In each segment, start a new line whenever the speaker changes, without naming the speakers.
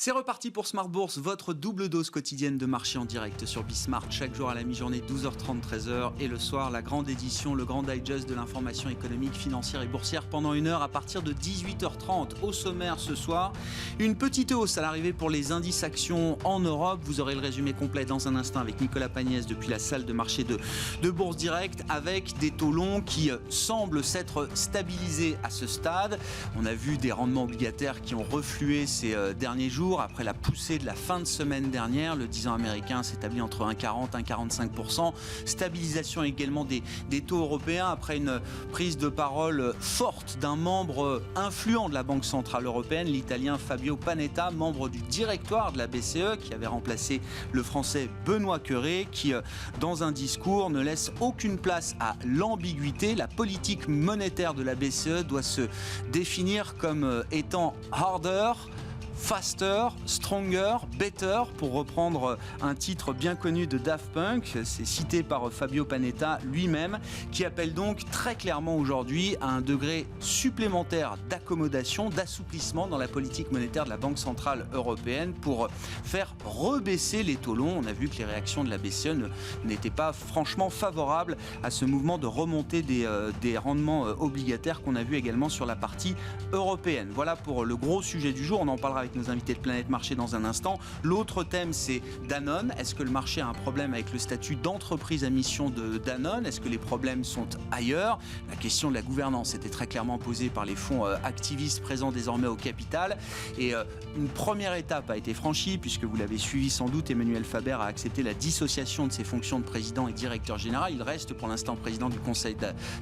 C'est reparti pour Smart Bourse, votre double dose quotidienne de marché en direct sur Bismart. Chaque jour à la mi-journée, 12h30, 13h. Et le soir, la grande édition, le grand digest de l'information économique, financière et boursière pendant une heure à partir de 18h30. Au sommaire ce soir, une petite hausse à l'arrivée pour les indices actions en Europe. Vous aurez le résumé complet dans un instant avec Nicolas Pagnès depuis la salle de marché de Bourse Direct, avec des taux longs qui semblent s'être stabilisés à ce stade. On a vu des rendements obligataires qui ont reflué ces derniers jours. Après la poussée de la fin de semaine dernière, le 10 ans américain s'établit entre 1,40 et 1,45%. Stabilisation également des taux européens après une prise de parole forte d'un membre influent de la Banque Centrale Européenne, l'italien Fabio Panetta, membre du directoire de la BCE, qui avait remplacé le français Benoît Cœuré, qui, dans un discours, ne laisse aucune place à l'ambiguïté. La politique monétaire de la BCE doit se définir comme étant harder, faster, stronger, better, pour reprendre un titre bien connu de Daft Punk. C'est cité par Fabio Panetta lui-même, qui appelle donc très clairement aujourd'hui à un degré supplémentaire d'accommodation, d'assouplissement dans la politique monétaire de la Banque Centrale Européenne pour faire rebaisser les taux longs. On a vu que les réactions de la BCE n'étaient pas franchement favorables à ce mouvement de remontée des rendements obligataires qu'on a vu également sur la partie européenne. Voilà pour le gros sujet du jour. On en parlera avec nos invités de Planète Marché dans un instant. L'autre thème, c'est Danone. Est-ce que le marché a un problème avec le statut d'entreprise à mission de Danone? Est-ce que les problèmes sont ailleurs? La question de la gouvernance était très clairement posée par les fonds activistes présents désormais au capital. Et une première étape a été franchie, puisque vous l'avez suivi sans doute, Emmanuel Faber a accepté la dissociation de ses fonctions de président et directeur général. Il reste pour l'instant président du conseil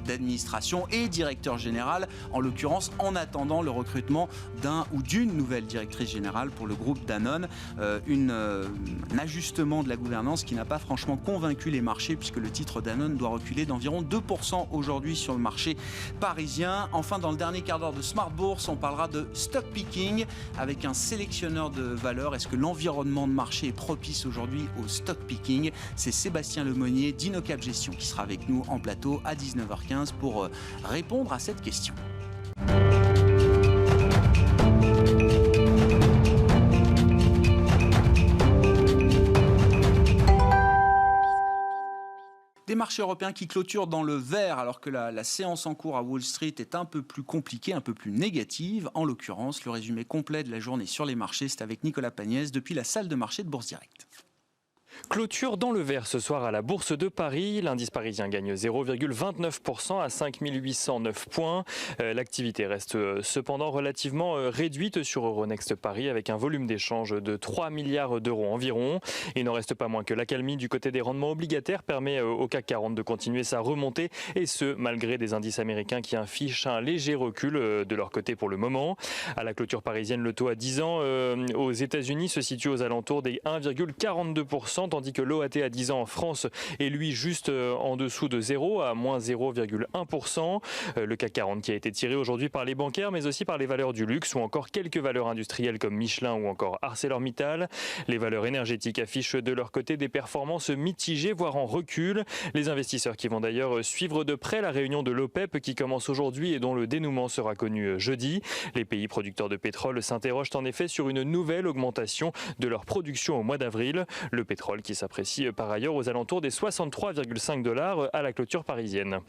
d'administration et directeur général, en l'occurrence en attendant le recrutement d'un ou d'une nouvelle directrice générale pour le groupe Danone. Un ajustement de la gouvernance qui n'a pas franchement convaincu les marchés, puisque le titre Danone doit reculer d'environ 2% aujourd'hui sur le marché parisien. Enfin, dans le dernier quart d'heure de Smart Bourse, on parlera de stock picking avec un sélectionneur de valeur. Est-ce que l'environnement de marché est propice aujourd'hui au stock picking? C'est Sébastien Lemonnier d'Inocap Gestion qui sera avec nous en plateau à 19h15 pour répondre à cette question. Des marchés européens qui clôturent dans le vert alors que la séance en cours à Wall Street est un peu plus compliquée, un peu plus négative. En l'occurrence, le résumé complet de la journée sur les marchés, c'est avec Nicolas Pagnès depuis la salle de marché de Bourse Direct.
Clôture dans le vert ce soir à la Bourse de Paris. L'indice parisien gagne 0,29% à 5 809 points. L'activité reste cependant relativement réduite sur Euronext Paris avec un volume d'échange de 3 milliards d'euros environ. Il n'en reste pas moins que l'accalmie du côté des rendements obligataires permet au CAC 40 de continuer sa remontée, et ce malgré des indices américains qui affichent un léger recul de leur côté pour le moment. À la clôture parisienne, le taux à 10 ans aux États-Unis se situe aux alentours des 1,42%. Tandis que l'OAT à 10 ans en France est lui juste en dessous de 0, à moins 0,1%. Le CAC 40 qui a été tiré aujourd'hui par les bancaires, mais aussi par les valeurs du luxe ou encore quelques valeurs industrielles comme Michelin ou encore ArcelorMittal. Les valeurs énergétiques affichent de leur côté des performances mitigées, voire en recul. Les investisseurs qui vont d'ailleurs suivre de près la réunion de l'OPEP qui commence aujourd'hui et dont le dénouement sera connu jeudi. Les pays producteurs de pétrole s'interrogent en effet sur une nouvelle augmentation de leur production au mois d'avril. Le pétrole qui s'apprécie par ailleurs aux alentours des 63,5 $ à la clôture parisienne.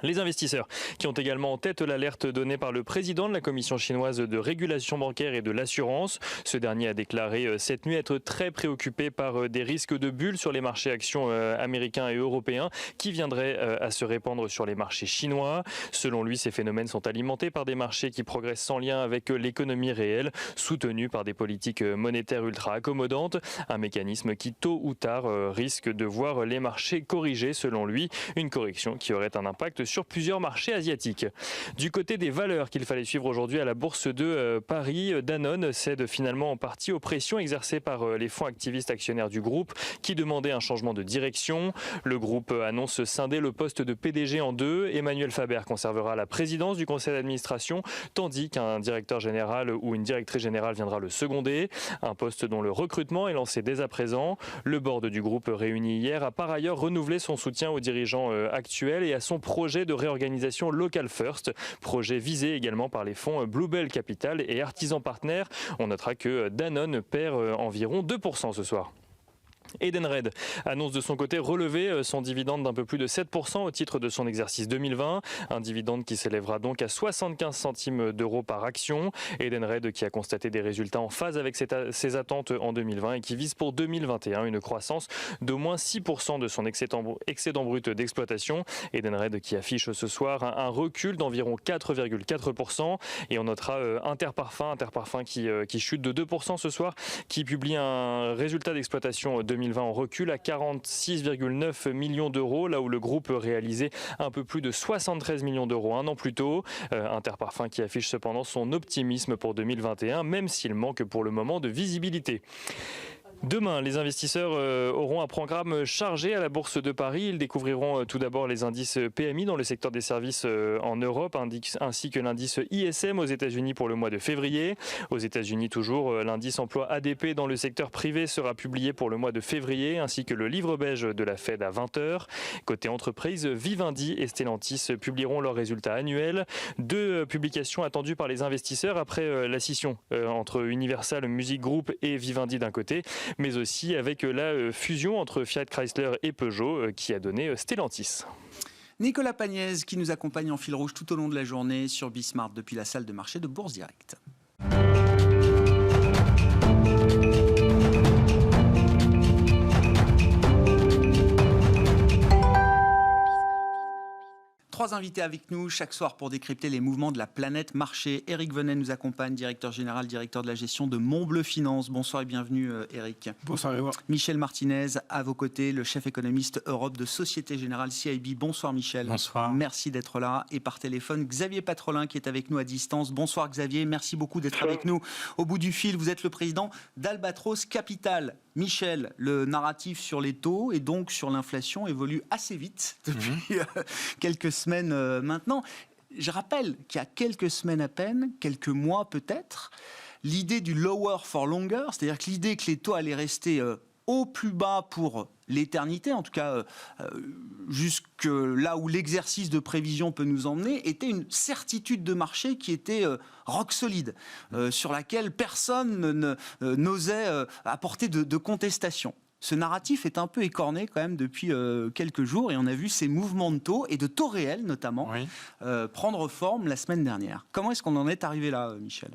Les investisseurs qui ont également en tête l'alerte donnée par le président de la commission chinoise de régulation bancaire et de l'assurance. Ce dernier a déclaré cette nuit être très préoccupé par des risques de bulles sur les marchés actions américains et européens qui viendraient à se répandre sur les marchés chinois. Selon lui, ces phénomènes sont alimentés par des marchés qui progressent sans lien avec l'économie réelle, soutenus par des politiques monétaires ultra accommodantes, un mécanisme qui tôt ou tard risque de voir les marchés corriger, selon lui, une correction qui aurait un impact sur plusieurs marchés asiatiques. Du côté des valeurs qu'il fallait suivre aujourd'hui à la Bourse de Paris, Danone cède finalement en partie aux pressions exercées par les fonds activistes actionnaires du groupe qui demandaient un changement de direction. Le groupe annonce scinder le poste de PDG en deux. Emmanuel Faber conservera la présidence du conseil d'administration, tandis qu'un directeur général ou une directrice générale viendra le seconder. Un poste dont le recrutement est lancé dès à présent. Le board du groupe réuni hier a par ailleurs renouvelé son soutien aux dirigeants actuels et à son projet de réorganisation Local First, projet visé également par les fonds Bluebell Capital et Artisan Partners. On notera que Danone perd environ 2% ce soir. Edenred annonce de son côté relever son dividende d'un peu plus de 7% au titre de son exercice 2020. Un dividende qui s'élèvera donc à 75 centimes d'euros par action. Edenred qui a constaté des résultats en phase avec ses attentes en 2020 et qui vise pour 2021 une croissance d'au moins 6% de son excédent brut d'exploitation. Edenred qui affiche ce soir un recul d'environ 4,4%. Et on notera Interparfums qui chute de 2% ce soir, qui publie un résultat d'exploitation 2020 en recul à 46,9 millions d'euros, là où le groupe réalisait un peu plus de 73 millions d'euros un an plus tôt. Interparfums qui affiche cependant son optimisme pour 2021, même s'il manque pour le moment de visibilité. Demain, les investisseurs auront un programme chargé à la Bourse de Paris. Ils découvriront tout d'abord les indices PMI dans le secteur des services en Europe, ainsi que l'indice ISM aux États-Unis pour le mois de février. Aux États-Unis toujours, l'indice emploi ADP dans le secteur privé sera publié pour le mois de février, ainsi que le livre beige de la Fed à 20h. Côté entreprise, Vivendi et Stellantis publieront leurs résultats annuels. Deux publications attendues par les investisseurs après la scission entre Universal Music Group et Vivendi d'un côté, mais aussi avec la fusion entre Fiat Chrysler et Peugeot qui a donné Stellantis.
Nicolas Pagnès qui nous accompagne en fil rouge tout au long de la journée sur Bismart depuis la salle de marché de Bourse Direct. Trois invités avec nous chaque soir pour décrypter les mouvements de la planète marché. Éric Venet nous accompagne, directeur général, directeur de la gestion de Montbleu Finance. Bonsoir et bienvenue Éric.
Bonsoir Grégoire.
Michel Martinez, à vos côtés, le chef économiste Europe de Société Générale CIB. Bonsoir Michel.
Bonsoir.
Merci d'être là. Et par téléphone, Xavier Patrolin qui est avec nous à distance. Bonsoir Xavier, merci beaucoup d'être avec nous. Au bout du fil, vous êtes le président d'Albatros Capital. Michel, le narratif sur les taux et donc sur l'inflation évolue assez vite depuis quelques semaines maintenant. Je rappelle qu'il y a quelques semaines à peine, quelques mois peut-être, l'idée du lower for longer, c'est-à-dire que l'idée que les taux allaient rester au plus bas pour l'éternité, en tout cas jusque là où l'exercice de prévision peut nous emmener, était une certitude de marché qui était rock solide, sur laquelle personne n'osait apporter de contestation. Ce narratif est un peu écorné quand même depuis quelques jours et on a vu ces mouvements de taux et de taux réels notamment prendre forme la semaine dernière. Comment est-ce qu'on en est arrivé là, Michel ?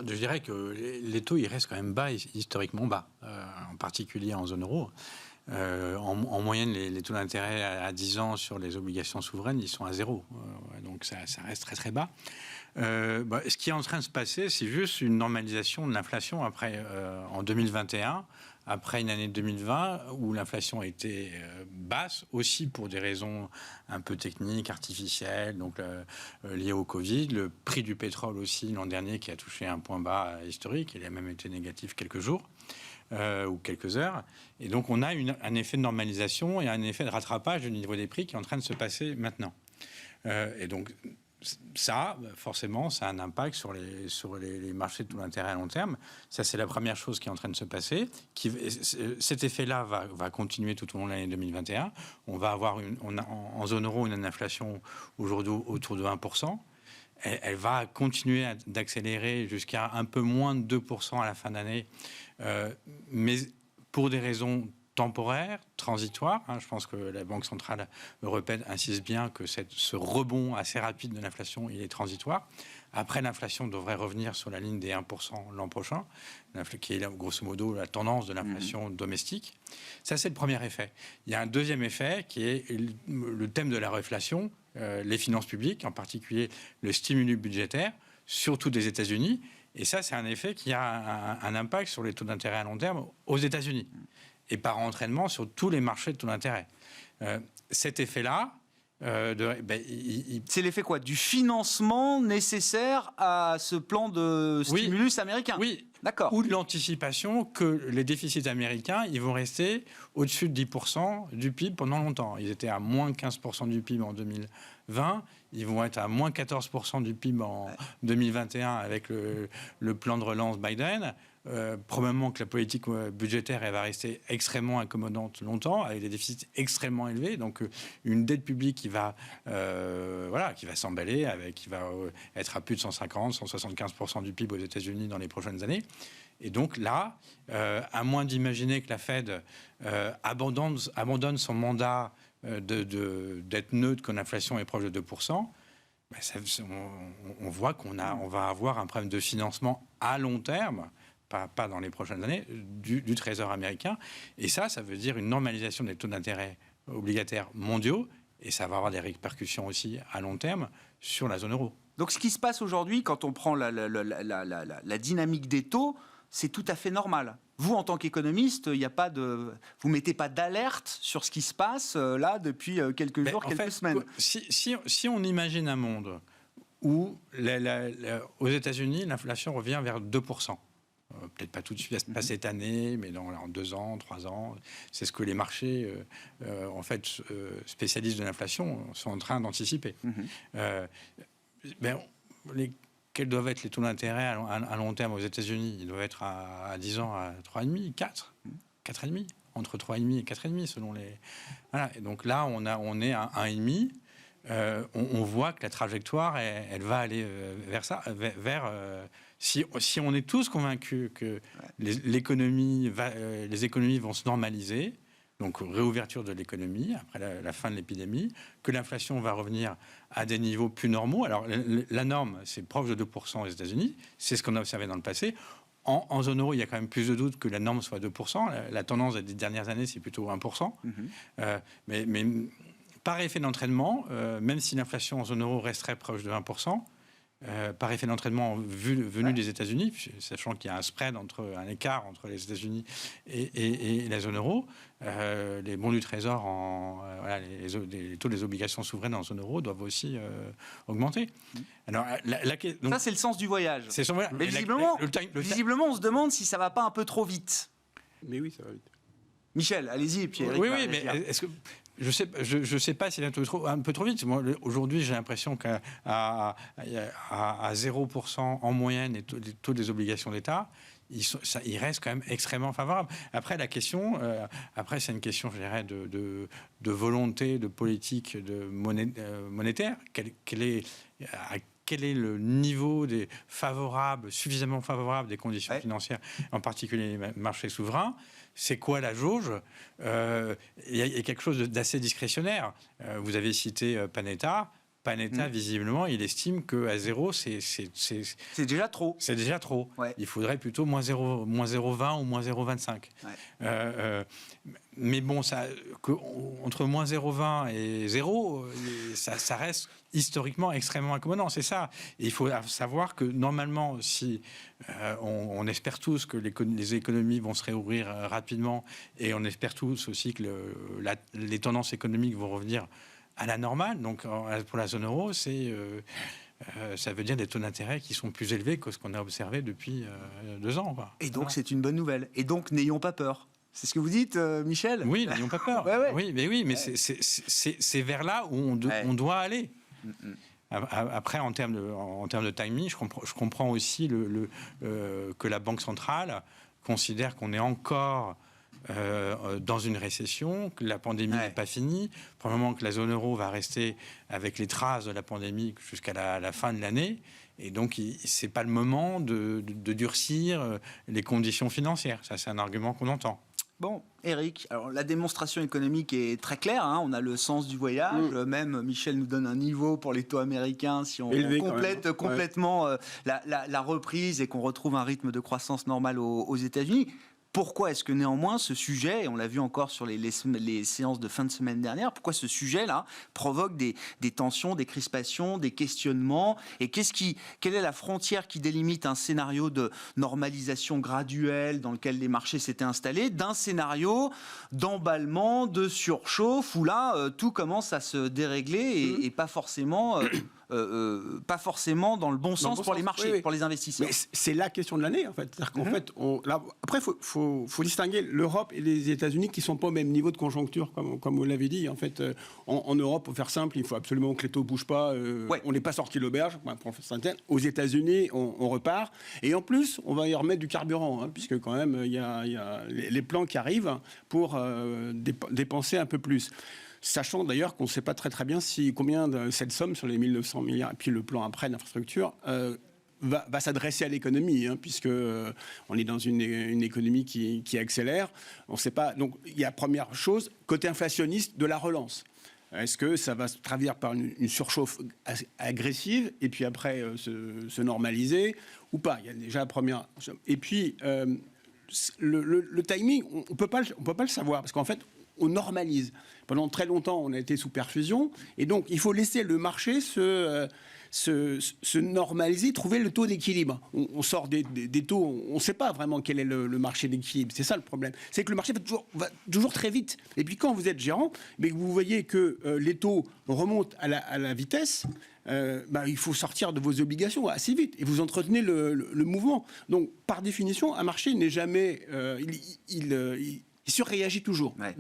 Je dirais que les taux ils restent quand même bas, historiquement bas, en particulier en zone euro. En moyenne, les taux d'intérêt à 10 ans sur les obligations souveraines, ils sont à 0. Donc ça reste très très bas. Ce qui est en train de se passer, c'est juste une normalisation de l'inflation après, en 2021, après une année 2020 où l'inflation était basse, aussi pour des raisons un peu techniques, artificielles, donc liées au Covid. Le prix du pétrole aussi l'an dernier qui a touché un point bas historique, il a même été négatif quelques jours. Ou quelques heures. Et donc, on a un effet de normalisation et un effet de rattrapage du niveau des prix qui est en train de se passer maintenant. Et donc, ça, forcément, ça a un impact sur les marchés de taux d'intérêt à long terme. Ça, c'est la première chose qui est en train de se passer. Cet effet-là va continuer tout au long de l'année 2021. On va avoir en zone euro une inflation aujourd'hui autour de 1%. Elle va continuer d'accélérer jusqu'à un peu moins de 2% à la fin d'année, mais pour des raisons temporaires, transitoires. Je pense que la Banque centrale européenne insiste bien que ce rebond assez rapide de l'inflation, il est transitoire. Après, l'inflation devrait revenir sur la ligne des 1% l'an prochain, qui est grosso modo la tendance de l'inflation domestique. Ça, c'est le premier effet. Il y a un deuxième effet qui est le thème de la réflation, les finances publiques, en particulier le stimulus budgétaire, surtout des États-Unis. Et ça, c'est un effet qui a un impact sur les taux d'intérêt à long terme aux États-Unis. Et par entraînement sur tous les marchés de taux d'intérêt. Cet effet-là,
c'est l'effet quoi ? Du financement nécessaire à ce plan de stimulus américain ?
Oui.
D'accord.
Ou de l'anticipation que les déficits américains, ils vont rester au-dessus de 10% du PIB pendant longtemps. Ils étaient à moins 15% du PIB en 2020. Ils vont être à moins 14% du PIB en 2021 avec le plan de relance Biden. probablement que la politique budgétaire elle va rester extrêmement accommodante longtemps, avec des déficits extrêmement élevés. Donc une dette publique qui va s'emballer, qui va être à plus de 150-175% du PIB aux États-Unis dans les prochaines années. Et donc là, à moins d'imaginer que la Fed abandonne son mandat d'être neutre quand l'inflation est proche de 2%, on voit qu'on va avoir un problème de financement à long terme, pas dans les prochaines années, du Trésor américain. Et ça veut dire une normalisation des taux d'intérêt obligataires mondiaux, et ça va avoir des répercussions aussi à long terme sur la zone euro.
Donc ce qui se passe aujourd'hui, quand on prend la dynamique des taux, c'est tout à fait normal. Vous, en tant qu'économiste, vous mettez pas d'alerte sur ce qui se passe là depuis quelques jours, quelques semaines.
Si on imagine un monde où aux États-Unis, l'inflation revient vers 2%. Peut-être pas tout de suite, pas cette année, mais en 2 ans, 3 ans. C'est ce que les marchés, spécialistes de l'inflation, sont en train d'anticiper. Quels doivent être les taux d'intérêt à long terme aux États-Unis? Ils doivent être à 10 ans à 3,5, 4, 4,5, entre 3,5 et 4,5 selon les... Voilà. Et donc là, on est à 1,5. On voit que la trajectoire, elle va aller vers ça, si on est tous convaincus que les économies vont se normaliser, donc réouverture de l'économie après la fin de l'épidémie, que l'inflation va revenir à des niveaux plus normaux. Alors la norme, c'est proche de 2% aux États-Unis, c'est ce qu'on a observé dans le passé. En zone euro, il y a quand même plus de doutes que la norme soit 2%. La tendance des dernières années, c'est plutôt 1%. Mais par effet d'entraînement, même si l'inflation en zone euro resterait proche de 1%, par effet d'entraînement venu des États-Unis, sachant qu'il y a un écart entre les États-Unis et la zone euro, les bons du Trésor, les taux des obligations souveraines en zone euro doivent aussi augmenter. Alors, donc,
ça, c'est le sens du voyage. Mais visiblement, on se demande si ça ne va pas un peu trop vite.
Mais oui, ça va vite.
Michel, allez-y, et puis Eric.
Oui, mais est-ce que... Je sais pas s'il est un peu trop vite. Moi, aujourd'hui, j'ai l'impression qu'à 0% en moyenne, les taux des obligations d'État, ils restent quand même extrêmement favorables. Après, la question, c'est une question, je dirais, de volonté, de politique, monétaire. Quel est le niveau suffisamment favorable des conditions financières, en particulier les marchés souverains? C'est quoi la jauge? Il y a quelque chose d'assez discrétionnaire. Vous avez cité Panetta. Panetta, visiblement, il estime qu'à 0, c'est
déjà trop.
C'est déjà trop. Ouais. Il faudrait plutôt moins 0,20 ou moins 0,25. Ouais. Mais bon, entre moins 0,20 et 0, ça reste historiquement extrêmement accommodant. C'est ça. Et il faut savoir que normalement, si on espère tous que les économies vont se réouvrir rapidement, et on espère tous aussi que les tendances économiques vont revenir à la normale. Donc pour la zone euro, ça veut dire des taux d'intérêt qui sont plus élevés que ce qu'on a observé depuis 2 ans. Quoi.
Et donc c'est une bonne nouvelle. Et donc n'ayons pas peur. C'est ce que vous dites, Michel?
Oui, n'ayons pas peur.
Ouais.
Oui, mais c'est vers là où on doit aller. Après, en termes de timing, je comprends aussi que la Banque centrale considère qu'on est encore dans une récession, que la pandémie n'est pas finie, probablement que la zone euro va rester avec les traces de la pandémie jusqu'à la fin de l'année, et donc c'est pas le moment de durcir les conditions financières. Ça, c'est un argument qu'on entend.
Bon, Eric, alors la démonstration économique est très claire, hein, on a le sens du voyage, même Michel nous donne un niveau pour les taux américains si on complète complètement la reprise et qu'on retrouve un rythme de croissance normal aux États-Unis. Pourquoi est-ce que néanmoins ce sujet, et on l'a vu encore sur les séances de fin de semaine dernière, pourquoi ce sujet-là provoque des tensions, des crispations, des questionnements, et quelle est la frontière qui délimite un scénario de normalisation graduelle dans lequel les marchés s'étaient installés, d'un scénario d'emballement, de surchauffe, où là tout commence à se dérégler et pas forcément pas forcément dans le bon sens pour les marchés, pour les investisseurs.
Mais c'est la question de l'année, en fait. C'est-à-dire qu'en fait, après, faut distinguer l'Europe et les États-Unis qui ne sont pas au même niveau de conjoncture, comme vous l'avez dit. En fait, en Europe, pour faire simple, il faut absolument que les taux ne bougent pas. On n'est pas sorti de l'auberge. Aux États-Unis, on repart. Et en plus, on va y remettre du carburant, puisque quand même, il y a les plans qui arrivent pour dépenser un peu plus. Sachant d'ailleurs qu'on ne sait pas très bien combien de cette somme sur les 1900 milliards, et puis le plan après d'infrastructure, va s'adresser à l'économie, puisque on est dans une économie qui accélère. On ne sait pas. Donc il y a première chose, côté inflationniste, de la relance. Est-ce que ça va se traduire par une surchauffe agressive et puis après se normaliser ou pas? Il y a déjà la première. Et puis le timing, on peut pas le savoir parce qu'en fait, on normalise. Pendant très longtemps, on a été sous perfusion, et donc il faut laisser le marché se normaliser, trouver le taux d'équilibre. On sort des taux, on ne sait pas vraiment quel est le marché d'équilibre. C'est ça le problème. C'est que le marché va toujours très vite. Et puis quand vous êtes gérant, mais vous voyez que les taux remontent à la vitesse, il faut sortir de vos obligations assez vite et vous entretenez le mouvement. Donc par définition, un marché n'est jamais... il surréagit toujours. Ouais.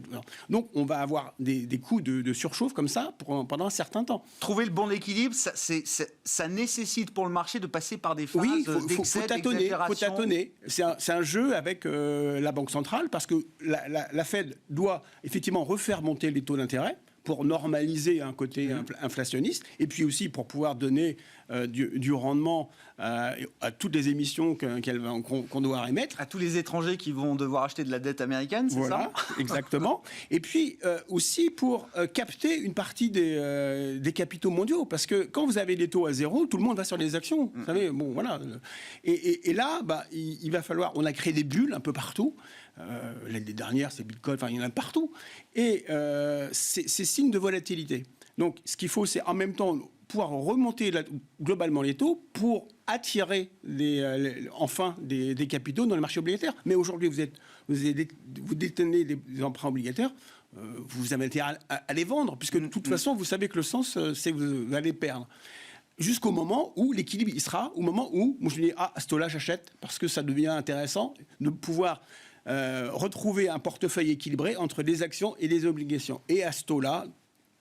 Donc, on va avoir des coups de surchauffe comme ça pendant un certain temps.
Trouver le bon équilibre, ça nécessite pour le marché de passer par des phases d'excès, d'exagération.
Faut tâtonner. C'est un jeu avec la Banque centrale parce que la Fed doit effectivement refaire monter les taux d'intérêt pour normaliser un côté inflationniste et puis aussi pour pouvoir donner du rendement à toutes les émissions qu'on doit émettre.
À tous les étrangers qui vont devoir acheter de la dette américaine, c'est ça ?
Exactement. Et puis aussi pour capter une partie des capitaux mondiaux, parce que quand vous avez des taux à zéro, tout le monde va sur les actions. Vous savez, bon, voilà. Et là, il va falloir... On a créé des bulles un peu partout. L'année dernière, c'est Bitcoin, enfin, il y en a partout. Et c'est signe de volatilité. Donc, ce qu'il faut, c'est en même temps pouvoir remonter globalement les taux pour attirer enfin des capitaux dans le marché obligataire. Mais aujourd'hui, vous détenez des emprunts obligataires, vous avez intérêt à les vendre, puisque de toute façon, vous savez que le sens, c'est que vous allez perdre. Jusqu'au moment où l'équilibre il sera, au moment où, moi je dis, à ce taux-là, j'achète, parce que ça devient intéressant de pouvoir retrouver un portefeuille équilibré entre les actions et les obligations. Et à ce taux-là,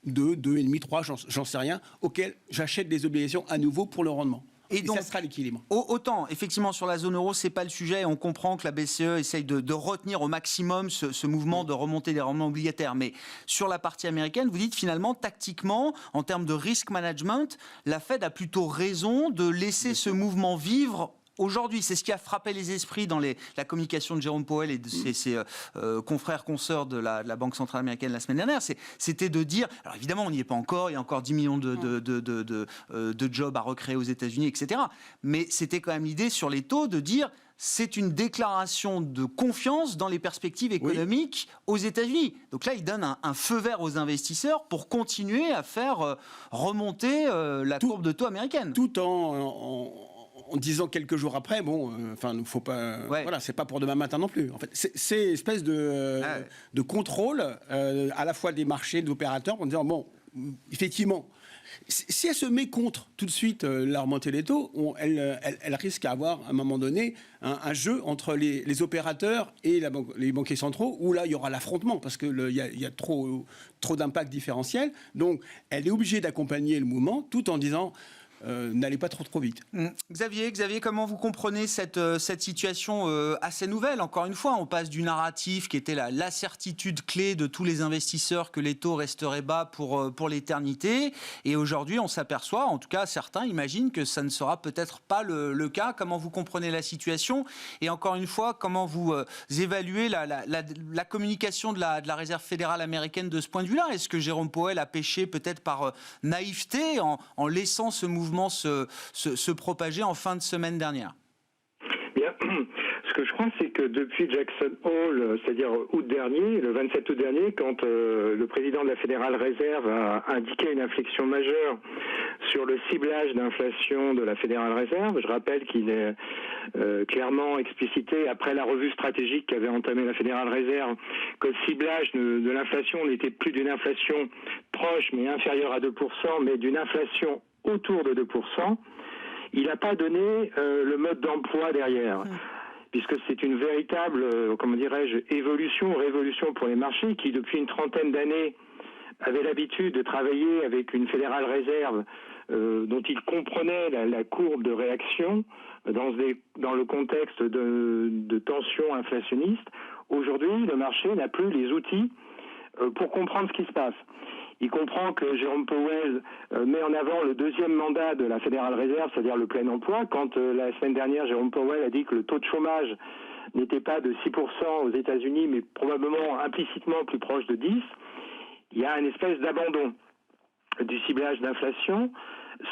2, 2,5, 3, j'en sais rien, auquel j'achète des obligations à nouveau pour le rendement. Et donc, ça sera l'équilibre.
Autant, effectivement, sur la zone euro, c'est pas le sujet. On comprend que la BCE essaye de retenir au maximum ce mouvement de remontée des rendements obligataires. Mais sur la partie américaine, vous dites finalement, tactiquement, en termes de risk management, la Fed a plutôt raison de laisser ce mouvement vivre aujourd'hui. C'est ce qui a frappé les esprits dans la communication de Jérôme Powell et de ses confrères, consoeurs de la Banque centrale américaine la semaine dernière. C'était de dire, alors évidemment on n'y est pas encore, il y a encore 10 millions de jobs à recréer aux États-Unis, etc. Mais c'était quand même l'idée sur les taux de dire c'est une déclaration de confiance dans les perspectives économiques aux États-Unis. Donc là, il donne un feu vert aux investisseurs pour continuer à faire remonter la courbe de taux américaine.
Tout en disant quelques jours après, faut pas. Voilà, c'est pas pour demain matin non plus. En fait, c'est une espèce de contrôle à la fois des marchés, des opérateurs, en disant effectivement, si elle se met contre tout de suite la remontée des taux, elle risque d'avoir à un moment donné un jeu entre les opérateurs et les banquiers centraux, où là il y aura l'affrontement parce que il y a trop d'impact différentiel. Donc, elle est obligée d'accompagner le mouvement tout en disant n'allez pas trop vite.
Xavier, comment vous comprenez cette situation assez nouvelle? Encore une fois, on passe du narratif qui était la certitude clé de tous les investisseurs que les taux resteraient bas pour l'éternité, et aujourd'hui on s'aperçoit, en tout cas certains imaginent que ça ne sera peut-être pas le cas. Comment vous comprenez la situation? Et encore une fois, comment vous évaluez la communication de la Réserve fédérale américaine de ce point de vue-là? Est-ce que Jérôme Powell a péché peut-être par naïveté en laissant ce mouvement se propager en fin de semaine dernière?
Bien, ce que je crois, c'est que depuis Jackson Hole, c'est-à-dire août dernier, le 27 août dernier, quand le président de la Fédérale Réserve a indiqué une inflexion majeure sur le ciblage d'inflation de la Fédérale Réserve, je rappelle qu'il est clairement explicité, après la revue stratégique qu'avait entamée la Fédérale Réserve, que le ciblage de l'inflation n'était plus d'une inflation proche mais inférieure à 2%, mais d'une inflation autour de 2%, il n'a pas donné le mode d'emploi derrière. Puisque c'est une véritable, comment dirais-je, révolution pour les marchés qui, depuis une trentaine d'années, avaient l'habitude de travailler avec une fédérale réserve dont ils comprenaient la courbe de réaction dans le contexte de tensions inflationnistes. Aujourd'hui, le marché n'a plus les outils pour comprendre ce qui se passe. Il comprend que Jérôme Powell met en avant le deuxième mandat de la Fédérale Réserve, c'est-à-dire le plein emploi. Quand la semaine dernière, Jérôme Powell a dit que le taux de chômage n'était pas de 6% aux États-Unis, mais probablement implicitement plus proche de 10%, il y a une espèce d'abandon du ciblage d'inflation,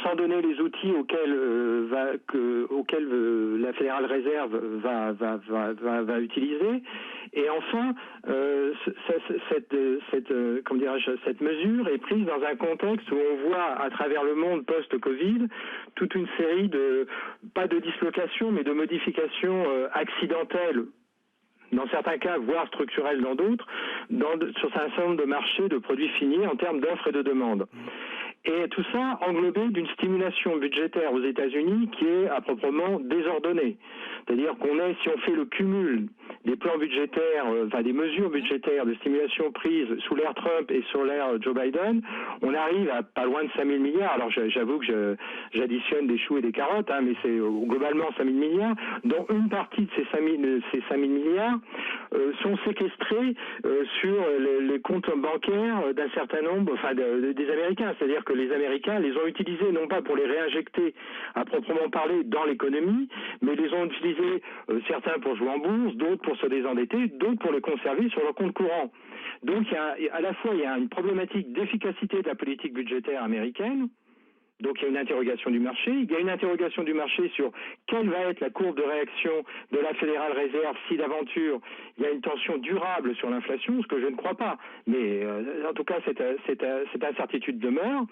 sans donner les outils auxquels la Fédérale Réserve va utiliser. Et enfin, cette mesure est prise dans un contexte où on voit à travers le monde post-Covid toute une série pas de dislocations, mais de modifications accidentelles, dans certains cas, voire structurelles dans d'autres, sur un certain nombre de marchés de produits finis en termes d'offres et de demande. Et tout ça englobé d'une stimulation budgétaire aux États-Unis qui est à proprement désordonnée. C'est-à-dire si on fait le cumul des plans budgétaires, des mesures budgétaires de stimulation prises sous l'ère Trump et sous l'ère Joe Biden, on arrive à pas loin de 5 000 milliards. Alors j'avoue que j'additionne des choux et des carottes, mais c'est globalement 5 000 milliards, dont une partie de ces 5 000 milliards sont séquestrés sur les comptes bancaires d'un certain nombre, des Américains. C'est-à-dire que les Américains les ont utilisés non pas pour les réinjecter à proprement parler dans l'économie, mais les ont utilisés certains pour jouer en bourse, d'autres pour se désendetter, d'autres pour les conserver sur leur compte courant. Donc à la fois il y a une problématique d'efficacité de la politique budgétaire américaine. Donc il y a une interrogation du marché. Il y a une interrogation du marché sur quelle va être la courbe de réaction de la Fédérale Réserve si d'aventure il y a une tension durable sur l'inflation, ce que je ne crois pas. Mais en tout cas, cette incertitude demeure.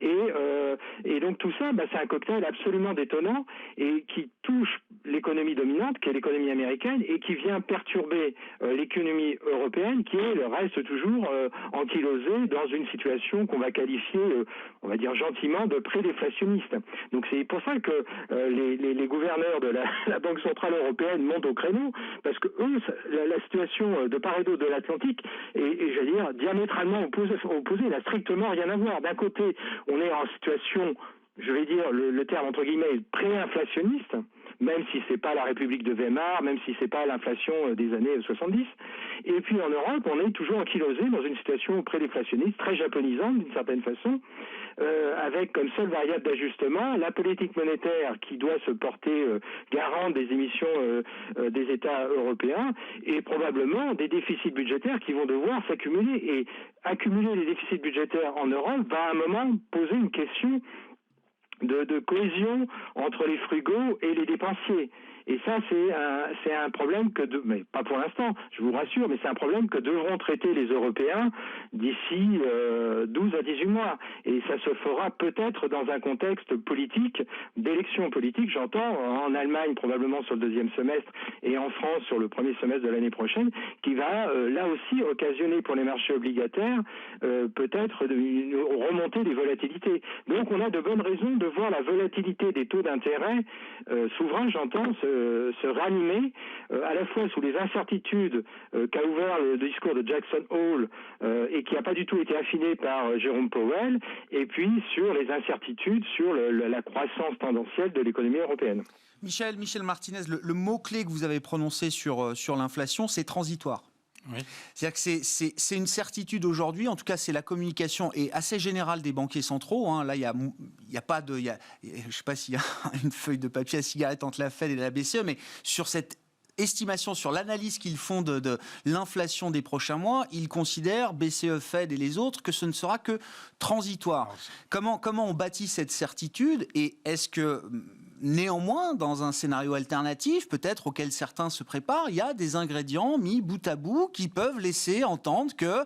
Et donc tout ça, c'est un cocktail absolument détonnant et qui touche l'économie dominante, qui est l'économie américaine, et qui vient perturber l'économie européenne, qui reste toujours ankylosée dans une situation qu'on va qualifier, on va dire gentiment, de pré-déflationniste. Donc c'est pour ça que les gouverneurs de la Banque Centrale Européenne montent au créneau, parce que eux, la situation de part et d'autre de l'Atlantique est, j'allais dire, diamétralement opposée. Elle n'a strictement rien à voir. D'un côté, on est en situation, je vais dire le terme entre guillemets, pré-inflationniste, même si c'est pas la République de Weimar, même si c'est pas l'inflation des années 70. Et puis en Europe, on est toujours ankylosé dans une situation pré-déflationniste, très japonisante d'une certaine façon, avec comme seule variable d'ajustement la politique monétaire qui doit se porter garante des émissions des États européens, et probablement des déficits budgétaires qui vont devoir s'accumuler. Et accumuler les déficits budgétaires en Europe va à un moment poser une question de cohésion entre les frugaux et les dépensiers. Et ça, c'est un problème mais pas pour l'instant, je vous rassure, mais c'est un problème que devront traiter les Européens d'ici 12 à 18 mois. Et ça se fera peut-être dans un contexte politique, d'élection politique, j'entends, en Allemagne probablement sur le deuxième semestre et en France sur le premier semestre de l'année prochaine, qui va là aussi occasionner pour les marchés obligataires peut-être une remontée des volatilités. Donc on a de bonnes raisons de voir la volatilité des taux d'intérêt souverains, j'entends, se ranimer à la fois sous les incertitudes qu'a ouvert le discours de Jackson Hole et qui n'a pas du tout été affiné par Jérôme Powell, et puis sur les incertitudes sur la croissance tendancielle de l'économie européenne.
Michel Martinez, le mot-clé que vous avez prononcé sur l'inflation, c'est transitoire.
Oui.
C'est-à-dire que c'est une certitude aujourd'hui, en tout cas c'est la communication est assez générale des banquiers centraux. Là, il y a pas de, je ne sais pas s'il y a une feuille de papier à cigarette entre la Fed et la BCE, mais sur cette estimation, sur l'analyse qu'ils font de l'inflation des prochains mois, ils considèrent, BCE, Fed et les autres, que ce ne sera que transitoire. Comment on bâtit cette certitude, et est-ce que néanmoins, dans un scénario alternatif, peut-être auquel certains se préparent, il y a des ingrédients mis bout à bout qui peuvent laisser entendre que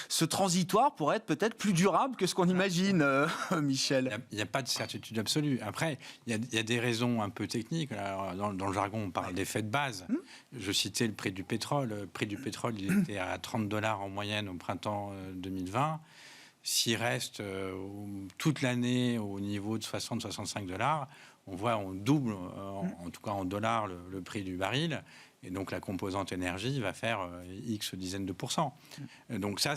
ce transitoire pourrait être peut-être plus durable que ce qu'on imagine, Michel.
Il n'y a pas de certitude absolue. Après, il y a des raisons un peu techniques. Alors, dans le jargon, on parle d'effet de base. Je citais le prix du pétrole. Le prix du pétrole, il était à $30 en moyenne au printemps 2020. s'il reste toute l'année au niveau de 60-65 $, on voit on double, en tout cas en dollars, le prix du baril. Et donc la composante énergie va faire X dizaines de %. Donc ça,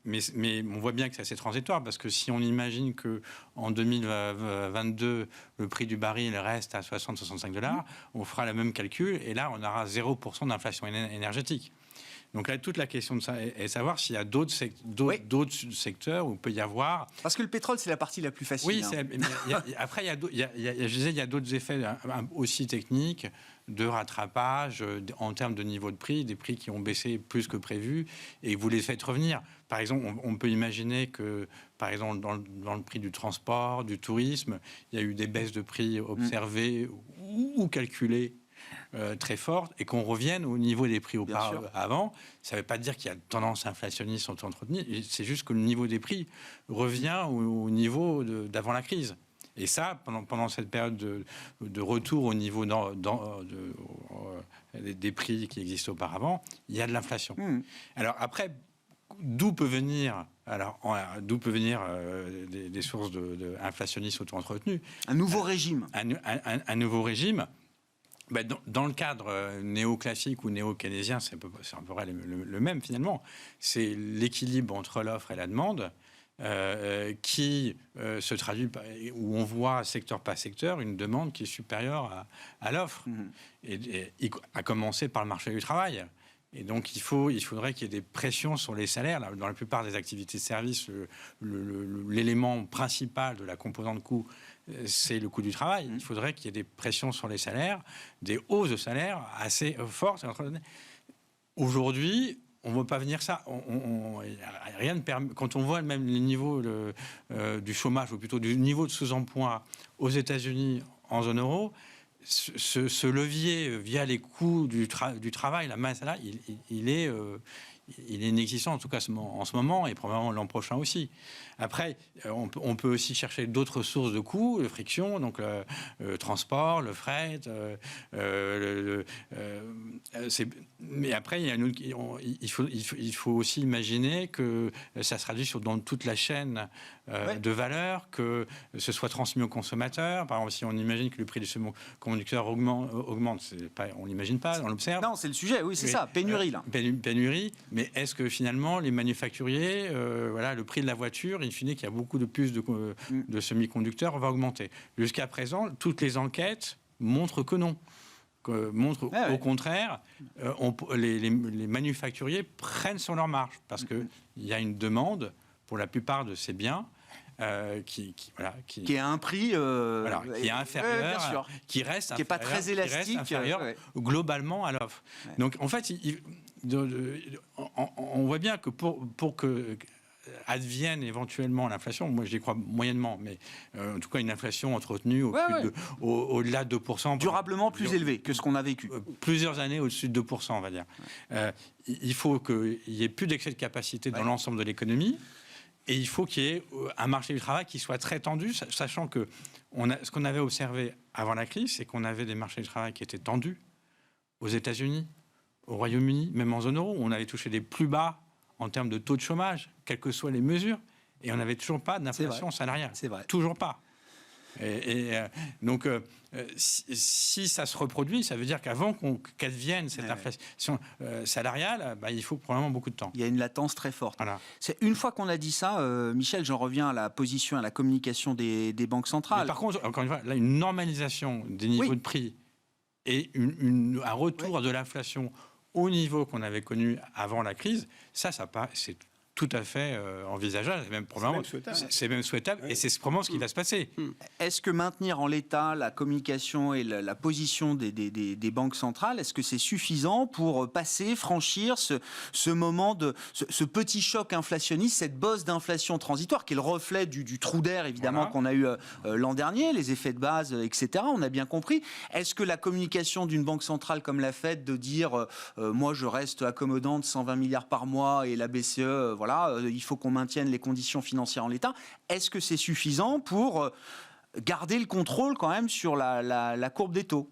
mais on voit bien que c'est assez transitoire, parce que si on imagine qu'en 2022, le prix du baril reste à 60-65 $, on fera le même calcul, et là, on aura 0% d'inflation énergétique. Donc là, toute la question de ça est savoir s'il y a d'autres secteurs où il peut y avoir...
Parce que le pétrole, c'est la partie la plus facile.
Oui, après, il y a d'autres effets aussi techniques, de rattrapage en termes de niveau de prix, des prix qui ont baissé plus que prévu, et vous les faites revenir. Par exemple, on peut imaginer que, par exemple, dans le prix du transport, du tourisme, il y a eu des baisses de prix observées ou calculées très forte, et qu'on revienne au niveau des prix auparavant. Ça ne veut pas dire qu'il y a une tendance inflationniste entretenue, c'est juste que le niveau des prix revient au niveau d'avant la crise. Et ça, pendant cette période de retour au niveau des prix qui existaient auparavant, il y a de l'inflation. Alors après, d'où peut venir des sources inflationnistes auto-entretenues?
Un nouveau régime.
Un nouveau régime. Dans le cadre néoclassique ou néo-keynésien, c'est à peu près le même finalement. C'est l'équilibre entre l'offre et la demande qui se traduit où on voit secteur par secteur une demande qui est supérieure à l'offre, et à commencer par le marché du travail. Et donc il faudrait qu'il y ait des pressions sur les salaires. Dans la plupart des activités de service, l'élément principal de la composante coût, c'est le coût du travail. Il faudrait qu'il y ait des pressions sur les salaires, des hausses de salaires assez fortes. Aujourd'hui, on ne voit pas venir ça. Rien ne permet, quand on voit même les niveaux du chômage, ou plutôt du niveau de sous-emploi aux États-Unis en zone euro, ce levier via les coûts du travail, la masse là, il est inexistant, en tout cas en ce moment, et probablement l'an prochain aussi. Après, on peut aussi chercher d'autres sources de coûts, de friction, donc le transport, le fret. Mais après, il faut aussi imaginer que ça se traduit dans toute la chaîne de valeur, que ce soit transmis aux consommateurs. Par exemple, si on imagine que le prix du semi-conducteur augmente, on l'imagine pas, on l'observe.
Non, c'est le sujet, oui, c'est ça, pénurie là.
Pénurie, mais est-ce que finalement les manufacturiers, le prix de la voiture, in fine, qu'il y a beaucoup plus de semi-conducteurs, va augmenter. Jusqu'à présent, toutes les enquêtes montrent que non. Au contraire, les manufacturiers prennent sur leur marge, parce qu'il y a une demande pour la plupart de ces biens qui
est à un prix
qui est inférieur, qui n'est
pas très élastique,
globalement à l'offre. Donc en fait, on voit bien que pour que advienne éventuellement l'inflation, moi j'y crois moyennement, mais en tout cas une inflation entretenue au-delà de 2%.
Durablement plus élevée que ce qu'on a vécu.
Plusieurs années au-dessus de 2%, on va dire. Il faut qu'il n'y ait plus d'excès de capacité dans l'ensemble de l'économie, et il faut qu'il y ait un marché du travail qui soit très tendu, sachant que ce qu'on avait observé avant la crise, c'est qu'on avait des marchés du travail qui étaient tendus aux États-Unis, au Royaume-Uni, même en zone euro, où on avait touché les plus bas en termes de taux de chômage, quelles que soient les mesures, et on n'avait toujours pas d'inflation salariale. C'est vrai. Toujours pas. Donc, si ça se reproduit, ça veut dire qu'avant qu'advienne cette inflation salariale, il faut probablement beaucoup de temps.
Il y a une latence très forte.
Voilà.
Une fois qu'on a dit ça, Michel, j'en reviens à la position, à la communication des banques centrales.
Mais par contre, encore une fois, là, une normalisation des niveaux de prix et un retour de l'inflation au niveau qu'on avait connu avant la crise, c'est tout à fait envisageable, c'est même souhaitable, et c'est probablement ce qui va se passer.
Est-ce que maintenir en l'état la communication et la position des banques centrales, est-ce que c'est suffisant pour franchir ce moment ce petit choc inflationniste, cette bosse d'inflation transitoire, qui est le reflet du trou d'air, évidemment, qu'on a eu l'an dernier, les effets de base, etc., on a bien compris. Est-ce que la communication d'une banque centrale comme la Fed, de dire moi je reste accommodante, 120 milliards par mois, et la BCE, il faut qu'on maintienne les conditions financières en l'état. Est-ce que c'est suffisant pour garder le contrôle quand même sur la courbe des taux?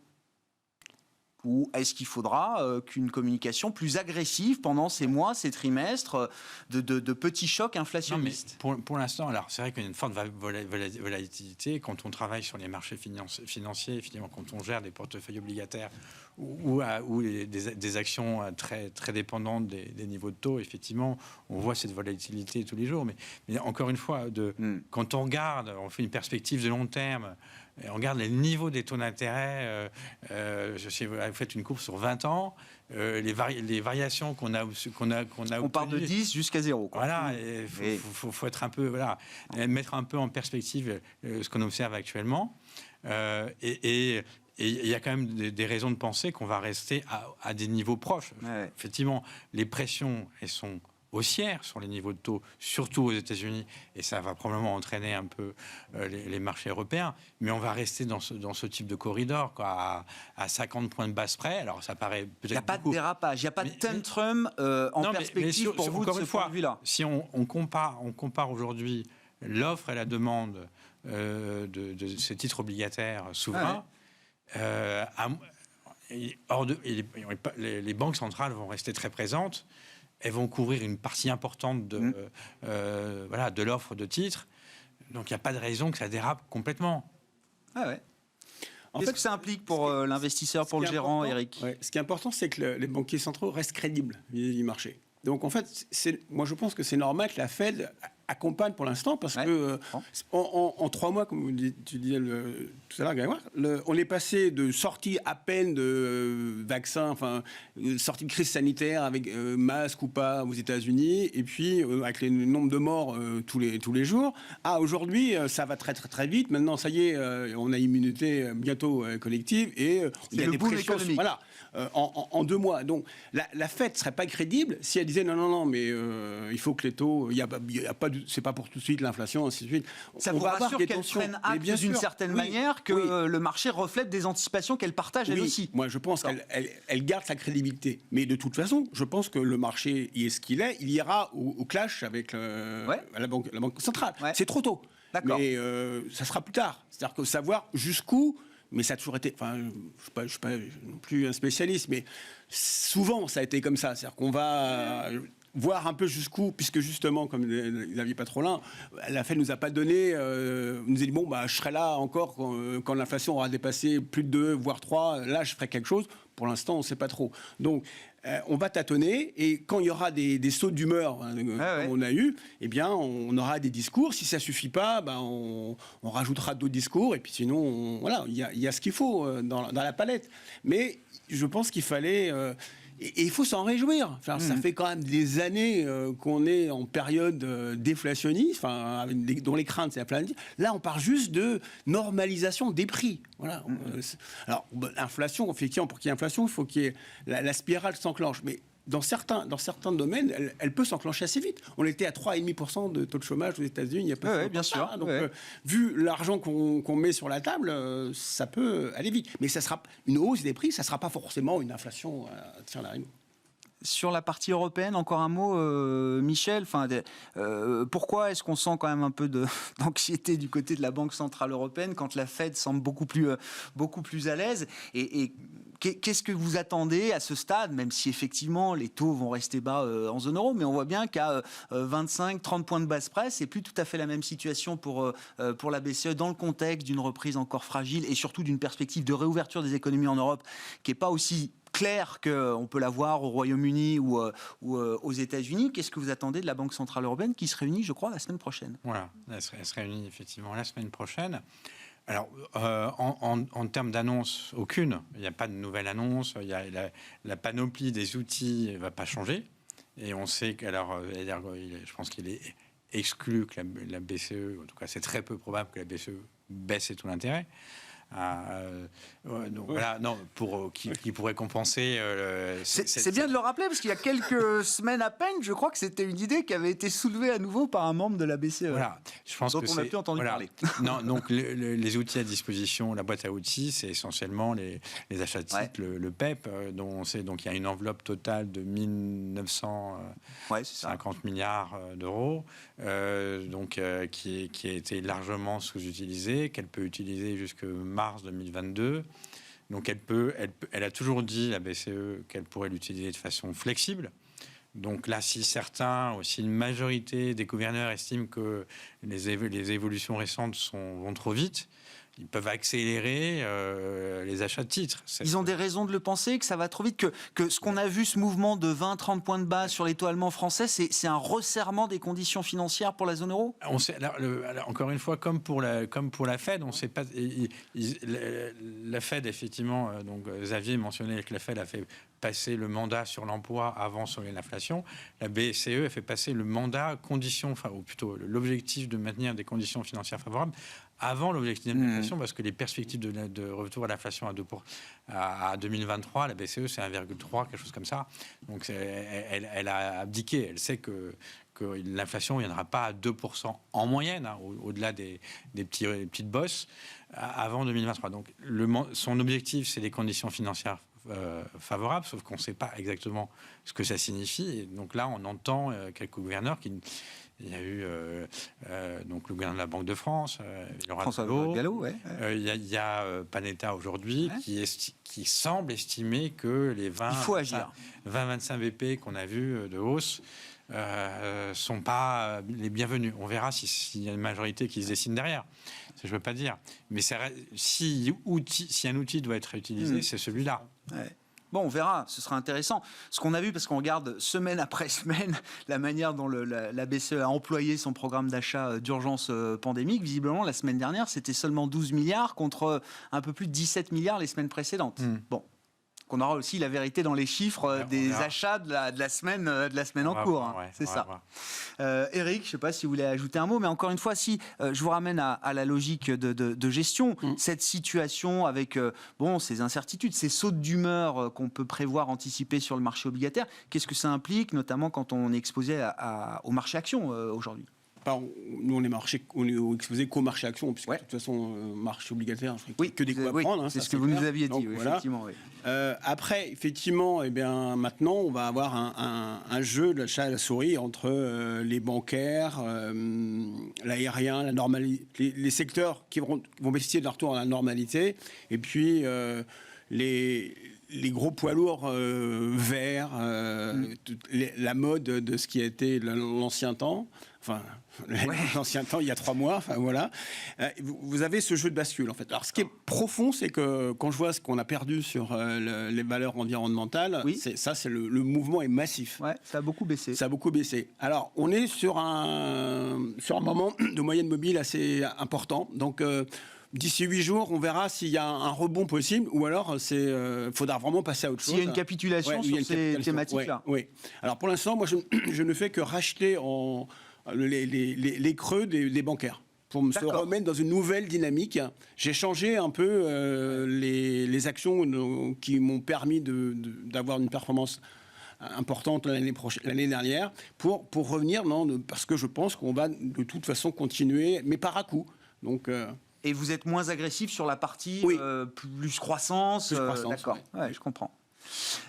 ou est-ce qu'il faudra qu'une communication plus agressive pendant ces mois, ces trimestres de petits chocs inflationnistes?
Pour l'instant, alors c'est vrai qu'il y a une forte volatilité quand on travaille sur les marchés financiers, finalement, quand on gère des portefeuilles obligataires ou des actions très, très dépendantes des niveaux de taux. Effectivement, on voit cette volatilité tous les jours. Mais encore une fois, quand on regarde, on fait une perspective de long terme, et on regarde les niveaux des taux d'intérêt, je sais, vous faites une courbe sur 20 ans, les variations qu'on a
On part de 10 jusqu'à 0. Quoi.
Voilà, il faut être un peu, mettre un peu en perspective ce qu'on observe actuellement. Et il y a quand même des raisons de penser qu'on va rester à des niveaux proches.
Ouais.
Effectivement, les pressions, elles sont haussières sur les niveaux de taux, surtout aux États-Unis, et ça va probablement entraîner un peu les marchés européens, mais on va rester dans ce type de corridor, quoi, à 50 points de base près. Alors ça paraît peut-être
Il n'y a pas
beaucoup.
de dérapage, il n'y a pas de tantrum en perspective pour vous de ce point de vue-là.
Si on compare aujourd'hui l'offre et la demande de ces titres obligataires souverains, les banques centrales vont rester très présentes. Elles vont couvrir une partie importante de l'offre de titres. Donc, il n'y a pas de raison que ça dérape complètement.
Ah ouais. Qu'est-ce que ça implique pour l'investisseur, pour le gérant, Eric?
Ce qui est important, c'est que les banquiers centraux restent crédibles vis-à-vis du marché. Donc, en fait, moi, je pense que c'est normal que la Fed accompagne pour l'instant, parce que en 3 mois, comme tu disais tout à l'heure, Grégoire, on est passé de sortie à peine de vaccins, enfin, sortie de crise sanitaire avec masque ou pas aux États-Unis, et puis avec le nombre de morts tous les jours, à aujourd'hui, ça va très très très vite. Maintenant, ça y est, on a immunité bientôt collective, et il y a des pressions. Voilà. En 2 mois. Donc, la Fed ne serait pas crédible si elle disait non, mais il faut que les taux, c'est pas pour tout de suite l'inflation, ainsi de suite.
Ça vous rassure qu'elle prenne acte d'une certaine manière que le marché reflète des anticipations qu'elle partage elle aussi?
Moi, je pense qu'elle garde sa crédibilité. Mais de toute façon, je pense que le marché est ce qu'il est. Il ira au clash avec la banque centrale. Ouais. C'est trop tôt.
D'accord.
Mais ça sera plus tard. C'est-à-dire que savoir jusqu'où. Mais ça a toujours été. Enfin, je ne suis pas non plus un spécialiste, mais souvent ça a été comme ça. C'est-à-dire qu'on va voir un peu jusqu'où, puisque justement, comme Xavier Patrolin, la Fed nous a pas donné, nous a dit je serai là encore quand l'inflation aura dépassé plus de 2, voire 3. Là, je ferai quelque chose. Pour l'instant, on ne sait pas trop. Donc, on va tâtonner, et quand il y aura des sauts d'humeur, comme on a eu, eh bien, on aura des discours. Si ça suffit pas, on rajoutera d'autres discours, et puis sinon, il y a ce qu'il faut dans la palette. Mais je pense qu'il fallait... Et il faut s'en réjouir. Enfin, ça fait quand même des années qu'on est en période déflationniste, dont les craintes, c'est la planète. Là, on part juste de normalisation des prix. Voilà. Alors, l'inflation, effectivement, pour qu'il y ait inflation, il faut qu'il y ait la spirale s'enclenche. Mais dans certains domaines, elle peut s'enclencher assez vite. On était à 3,5% de taux de chômage aux États-Unis il y a pas
bien sûr.
Donc, vu l'argent qu'on met sur la table, ça peut aller vite. Mais ça sera une hausse des prix, ça ne sera pas forcément une inflation à tirer la rime.
Sur la partie européenne, encore un mot, Michel. Pourquoi est-ce qu'on sent quand même un peu d'anxiété du côté de la Banque centrale européenne quand la Fed semble beaucoup plus à l'aise et qu'est-ce que vous attendez à ce stade, même si effectivement les taux vont rester bas en zone euro, mais on voit bien qu'à 25-30 points de base près, c'est plus tout à fait la même situation pour la BCE dans le contexte d'une reprise encore fragile et surtout d'une perspective de réouverture des économies en Europe qui n'est pas aussi clair qu'on peut l'avoir au Royaume-Uni ou aux États-Unis. Qu'est-ce que vous attendez de la Banque centrale européenne qui se réunit, je crois, la semaine prochaine?
Voilà, elle se réunit effectivement la semaine prochaine. Alors, en termes d'annonce, aucune. Il n'y a pas de nouvelle annonce. Il y a la panoplie des outils ne va pas changer. Et on sait qu'alors, je pense qu'il est exclu que la BCE, en tout cas, c'est très peu probable que la BCE baisse ses taux d'intérêt. Qui pourrait compenser.
C'est bien de le rappeler parce qu'il y a quelques semaines à peine, je crois que c'était une idée qui avait été soulevée à nouveau par un membre de la BCE.
Voilà, je pense
dont on n'a plus entendu parler.
Non, donc les outils à disposition, la boîte à outils, c'est essentiellement les achats de titres, le PEP, dont on sait donc il y a une enveloppe totale de 1950 milliards d'euros, qui a été largement sous-utilisée, qu'elle peut utiliser jusque mars 2022. Donc elle a toujours dit, la BCE, qu'elle pourrait l'utiliser de façon flexible. Donc là, si une majorité des gouverneurs estiment que les évolutions récentes vont trop vite, ils peuvent accélérer les achats de titres.
Ils ont des raisons de le penser, que ça va trop vite, que ce qu'on a vu, ce mouvement de 20-30 points de base sur les taux allemands français, c'est un resserrement des conditions financières pour la zone euro ?
Encore une fois, comme pour la Fed, on sait pas. La Fed, effectivement, donc Xavier mentionnait que la Fed a fait passer le mandat sur l'emploi avant sur l'inflation. La BCE a fait passer le mandat ou plutôt l'objectif de maintenir des conditions financières favorables avant l'objectif d'inflation, parce que les perspectives de retour à l'inflation à 2023, la BCE, c'est 1,3, quelque chose comme ça. Donc, elle a abdiqué. Elle sait que l'inflation, il n'y en aura pas à 2% en moyenne, au-delà des petites bosses, avant 2023. Donc, son objectif, c'est des conditions financières favorables, sauf qu'on ne sait pas exactement ce que ça signifie. Et donc là, on entend quelques gouverneurs il y a eu donc le gouverneur de la Banque de France,
François Gallo, ouais.
Il y a Panetta aujourd'hui, qui semble estimer que les 20-25 BP qu'on a vus de hausse sont pas les bienvenus. On verra s'il y a une majorité qui se dessine derrière. Ça, je ne veux pas dire. Mais si un outil doit être utilisé, c'est celui-là.
Ouais. Bon, on verra, ce sera intéressant. Ce qu'on a vu, parce qu'on regarde semaine après semaine la manière dont la BCE a employé son programme d'achat d'urgence pandémique, visiblement, la semaine dernière, c'était seulement 12 milliards contre un peu plus de 17 milliards les semaines précédentes. Bon. Qu'on aura aussi la vérité dans les chiffres des achats de la semaine en cours. C'est ça. Eric, je ne sais pas si vous voulez ajouter un mot, mais encore une fois, si je vous ramène à la logique de gestion, cette situation avec ces incertitudes, ces sautes d'humeur qu'on peut prévoir, anticiper sur le marché obligataire, qu'est-ce que ça implique, notamment quand on est exposé au marché action aujourd'hui ?
Nous, on est exposé qu'au marché action, puisque de toute façon, marché obligataire, que des coups à prendre.
C'est ce que vous nous aviez dit, effectivement. Oui.
Après, effectivement, maintenant, on va avoir un jeu de la chat à la souris entre les bancaires, l'aérien, les secteurs qui vont bénéficier de leur retour à la normalité, et puis les gros poids lourds verts, la mode de ce qui a été l'ancien temps. L'ancien temps, il y a 3 mois, voilà. Vous avez ce jeu de bascule, en fait. Alors, ce qui est profond, c'est que quand je vois ce qu'on a perdu sur les valeurs environnementales, le mouvement est massif.
Ouais, ça a beaucoup baissé.
Alors, on est sur un moment de moyenne mobile assez important. Donc, d'ici 8 jours, on verra s'il y a un rebond possible, ou alors faudra vraiment passer à autre chose.
S'il y a une capitulation sur ces thématiques-là.
Oui. Alors, pour l'instant, moi, je ne fais que racheter les creux des bancaires pour se remettre dans une nouvelle dynamique. J'ai changé un peu les actions qui m'ont permis d'avoir une performance importante l'année dernière pour revenir, parce que je pense qu'on va de toute façon continuer, mais par à-coup. Donc,
et vous êtes moins agressif sur la partie plus croissance. D'accord, je comprends.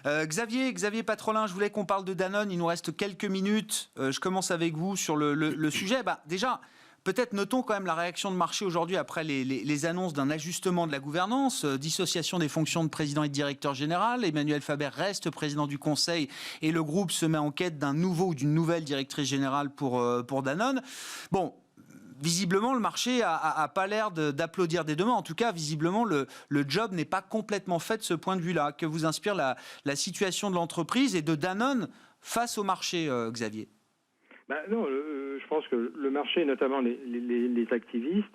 Xavier Patrolin, je voulais qu'on parle de Danone. Il nous reste quelques minutes. Je commence avec vous sur le sujet. Déjà, peut-être notons quand même la réaction de marché aujourd'hui après les annonces d'un ajustement de la gouvernance, dissociation des fonctions de président et de directeur général. Emmanuel Faber reste président du conseil et le groupe se met en quête d'un nouveau ou d'une nouvelle directrice générale pour Danone. Bon. Visiblement, le marché a pas l'air d'applaudir des deux mains. En tout cas, visiblement, le job n'est pas complètement fait de ce point de vue-là. Que vous inspire la situation de l'entreprise et de Danone face au marché, Xavier ?
Non, je pense que le marché, notamment les activistes,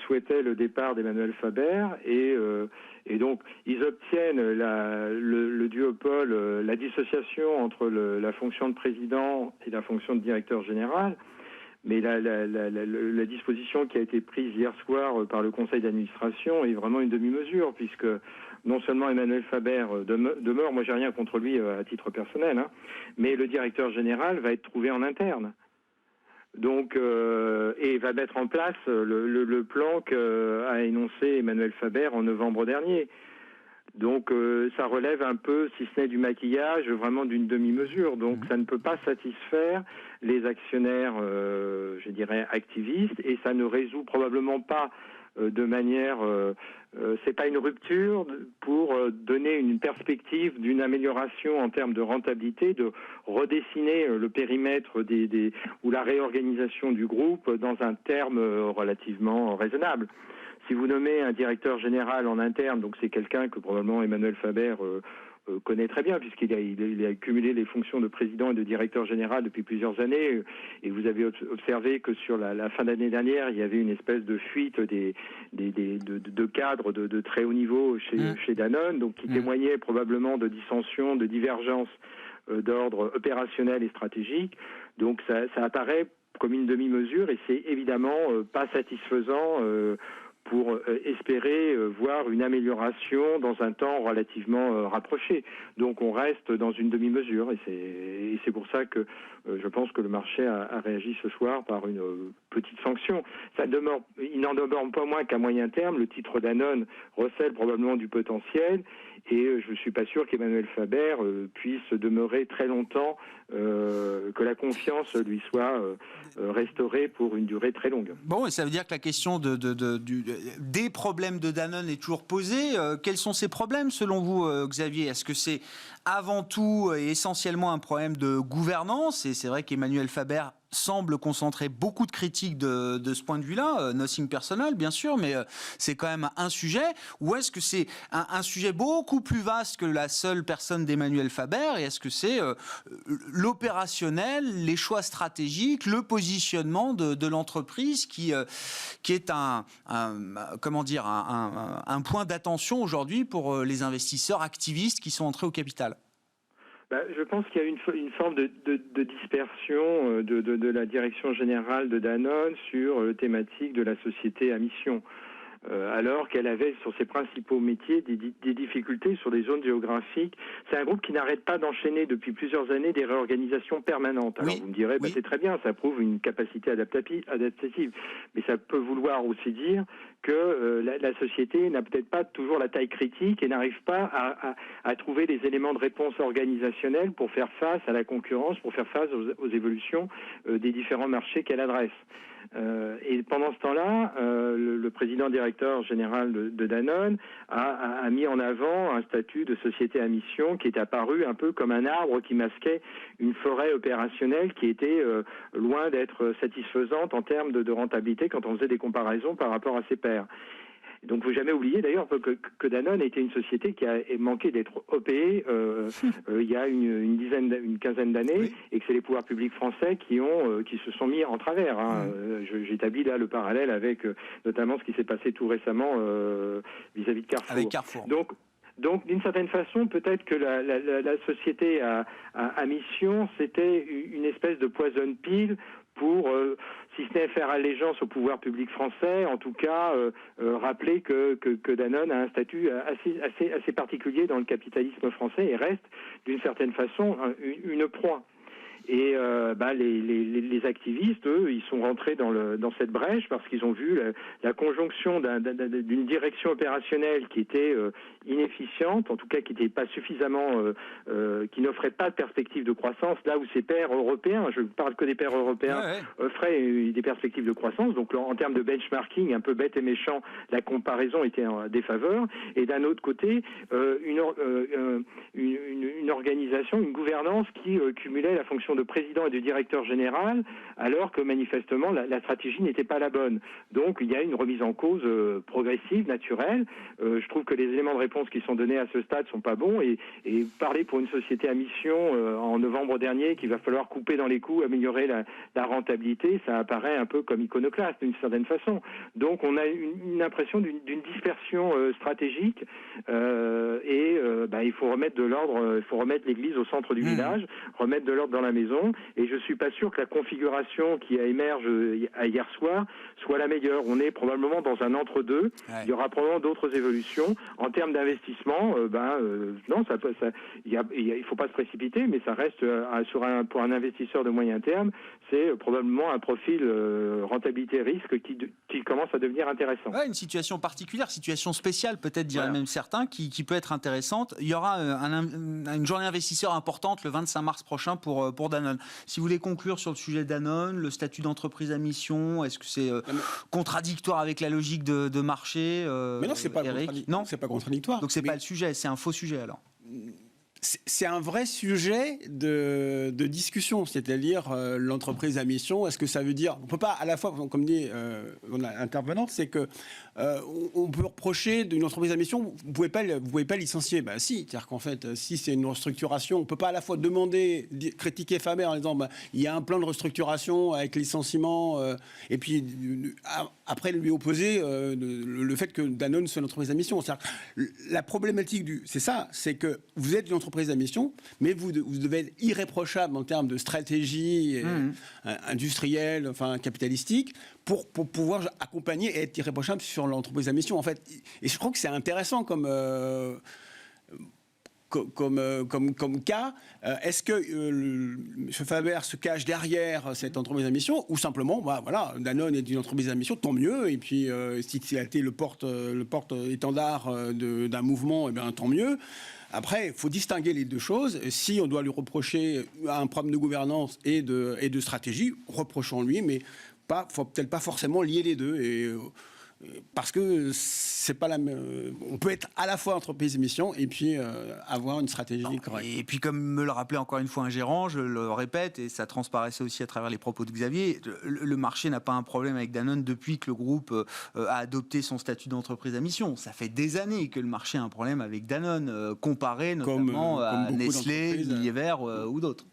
souhaitaient le départ d'Emmanuel Faber et donc ils obtiennent le duopole, la dissociation entre la fonction de président et la fonction de directeur général. Mais la disposition qui a été prise hier soir par le conseil d'administration est vraiment une demi-mesure, puisque non seulement Emmanuel Faber demeure, moi j'ai rien contre lui à titre personnel, mais le directeur général va être trouvé en interne. Donc, et va mettre en place le plan qu'a énoncé Emmanuel Faber en novembre dernier. Donc ça relève un peu, si ce n'est du maquillage, vraiment d'une demi-mesure. Donc ça ne peut pas satisfaire les actionnaires, je dirais, activistes, et ça ne résout probablement pas de manière... c'est pas une rupture pour donner une perspective d'une amélioration en termes de rentabilité, de redessiner le périmètre ou la réorganisation du groupe dans un terme relativement raisonnable. Si vous nommez un directeur général en interne, donc c'est quelqu'un que probablement Emmanuel Faber connaît très bien, puisqu'il a cumulé les fonctions de président et de directeur général depuis plusieurs années, et vous avez observé que sur la fin d'année dernière, il y avait une espèce de fuite de cadres de très haut niveau chez Danone, donc qui témoignait probablement de dissensions, de divergences d'ordre opérationnel et stratégique. Donc ça apparaît comme une demi-mesure, et c'est évidemment pas satisfaisant pour espérer voir une amélioration dans un temps relativement rapproché. Donc on reste dans une demi-mesure, et c'est pour ça que je pense que le marché a réagi ce soir par une petite sanction. Il n'en demeure pas moins qu'à moyen terme, le titre Danone recèle probablement du potentiel, et je ne suis pas sûr qu'Emmanuel Faber puisse demeurer très longtemps, que la confiance lui soit restaurée pour une durée très longue.
Bon, et ça veut dire que la question des problèmes de Danone est toujours posée. Quels sont ces problèmes selon vous, Xavier? Est-ce que c'est avant tout et essentiellement un problème de gouvernance? Et c'est vrai qu'Emmanuel Faber semble concentrer beaucoup de critiques de ce point de vue-là, nothing personal bien sûr, mais c'est quand même un sujet. Ou est-ce que c'est un sujet beaucoup plus vaste que la seule personne d'Emmanuel Faber, et est-ce que c'est l'opérationnel, les choix stratégiques, le positionnement de l'entreprise qui est un point d'attention aujourd'hui pour les investisseurs activistes qui sont entrés au capital?
Je pense qu'il y a une forme de dispersion de la direction générale de Danone sur la thématique de la société à mission, alors qu'elle avait sur ses principaux métiers des difficultés sur des zones géographiques. C'est un groupe qui n'arrête pas d'enchaîner depuis plusieurs années des réorganisations permanentes. Alors vous me direz, c'est très bien, ça prouve une capacité adaptative, mais ça peut vouloir aussi dire que la société n'a peut-être pas toujours la taille critique et n'arrive pas à trouver les éléments de réponse organisationnelle pour faire face à la concurrence, pour faire face aux évolutions des différents marchés qu'elle adresse. Et pendant ce temps-là, le président directeur général de Danone a mis en avant un statut de société à mission qui est apparu un peu comme un arbre qui masquait une forêt opérationnelle qui était loin d'être satisfaisante en termes de rentabilité quand on faisait des comparaisons par rapport à ses pairs. Donc, il ne faut jamais oublier d'ailleurs que Danone était une société qui a manqué d'être OPE il y a une quinzaine d'années, et que c'est les pouvoirs publics français qui se sont mis en travers. J'établis là le parallèle avec notamment ce qui s'est passé tout récemment vis-à-vis de Carrefour.
Avec Carrefour.
Donc, d'une certaine façon, peut-être que la société à mission, c'était une espèce de poison pill pour, si ce n'est faire allégeance au pouvoir public français, en tout cas rappeler que Danone a un statut assez particulier dans le capitalisme français et reste, d'une certaine façon, une proie. Et les activistes, eux, ils sont rentrés dans cette brèche parce qu'ils ont vu la conjonction d'une direction opérationnelle qui était inefficiente, en tout cas qui n'était pas suffisamment, qui n'offrait pas de perspective de croissance, là où ses pairs européens, je ne parle que des pairs européens, offraient des perspectives de croissance. Donc en termes de benchmarking, un peu bête et méchant, la comparaison était en défaveur. Et d'un autre côté, une organisation, une gouvernance qui cumulait la fonction de président et de directeur général, alors que manifestement la stratégie n'était pas la bonne. Donc il y a une remise en cause progressive, naturelle. Je trouve que les éléments de réponse qui sont donnés à ce stade sont pas bons, et parler pour une société à mission en novembre dernier qu'il va falloir couper dans les coûts, améliorer la rentabilité, ça apparaît un peu comme iconoclaste d'une certaine façon. Donc on a une impression d'une dispersion stratégique, il faut remettre de l'ordre, il faut remettre l'église au centre du village, remettre de l'ordre dans la maison, et je suis pas sûr que la configuration qui a émergé hier soir soit la meilleure. On est probablement dans un entre-deux. Il y aura probablement d'autres évolutions. En termes d'investissement, non, il faut pas se précipiter, mais ça reste pour un investisseur de moyen terme, c'est probablement un profil rentabilité-risque qui commence à devenir intéressant.
Une situation particulière, situation spéciale peut-être, diraient même certains, qui peut être intéressante. Il y aura une journée investisseur importante le 25 mars prochain pour pour Danone. Si vous voulez conclure sur le sujet Danone, le statut d'entreprise à mission, est-ce que c'est contradictoire avec la logique de marché
Mais non, c'est pas
non,
c'est pas contradictoire.
Donc c'est pas le sujet, c'est un faux sujet alors.
C'est un vrai sujet de discussion, c'est-à-dire l'entreprise à mission. Est-ce que ça veut dire, on peut pas à la fois, comme dit l'intervenante, c'est que on peut reprocher d'une entreprise à mission, vous pouvez pas licencier. Ben si, c'est-à-dire qu'en fait, si c'est une restructuration, on peut pas à la fois demander, critiquer Faber en disant il y a un plan de restructuration avec licenciement, et puis après lui opposer le fait que Danone soit une entreprise à mission. C'est-à-dire, la problématique c'est que vous êtes une entreprise à mission, mais vous devez être irréprochable en termes de stratégie industrielle, enfin capitalistique, pour pouvoir accompagner et être irréprochable sur l'entreprise à mission, en fait. Et je crois que c'est intéressant comme cas. Est-ce que M. Faber se cache derrière cette entreprise à mission, ou simplement, voilà, Danone est une entreprise à mission, tant mieux, et puis s'il a été le porte-étendard d'un mouvement, eh bien, tant mieux. Après, il faut distinguer les deux choses. Si on doit lui reprocher un problème de gouvernance et de stratégie, reprochons-lui, mais faut peut-être pas forcément lier les deux. Parce que c'est pas la même. On peut être à la fois entreprise et mission et puis avoir une stratégie correcte.
Et puis, comme me le rappelait encore une fois un gérant, je le répète, et ça transparaissait aussi à travers les propos de Xavier, le marché n'a pas un problème avec Danone depuis que le groupe a adopté son statut d'entreprise à mission. Ça fait des années que le marché a un problème avec Danone, comparé notamment à Nestlé, Unilever ou d'autres.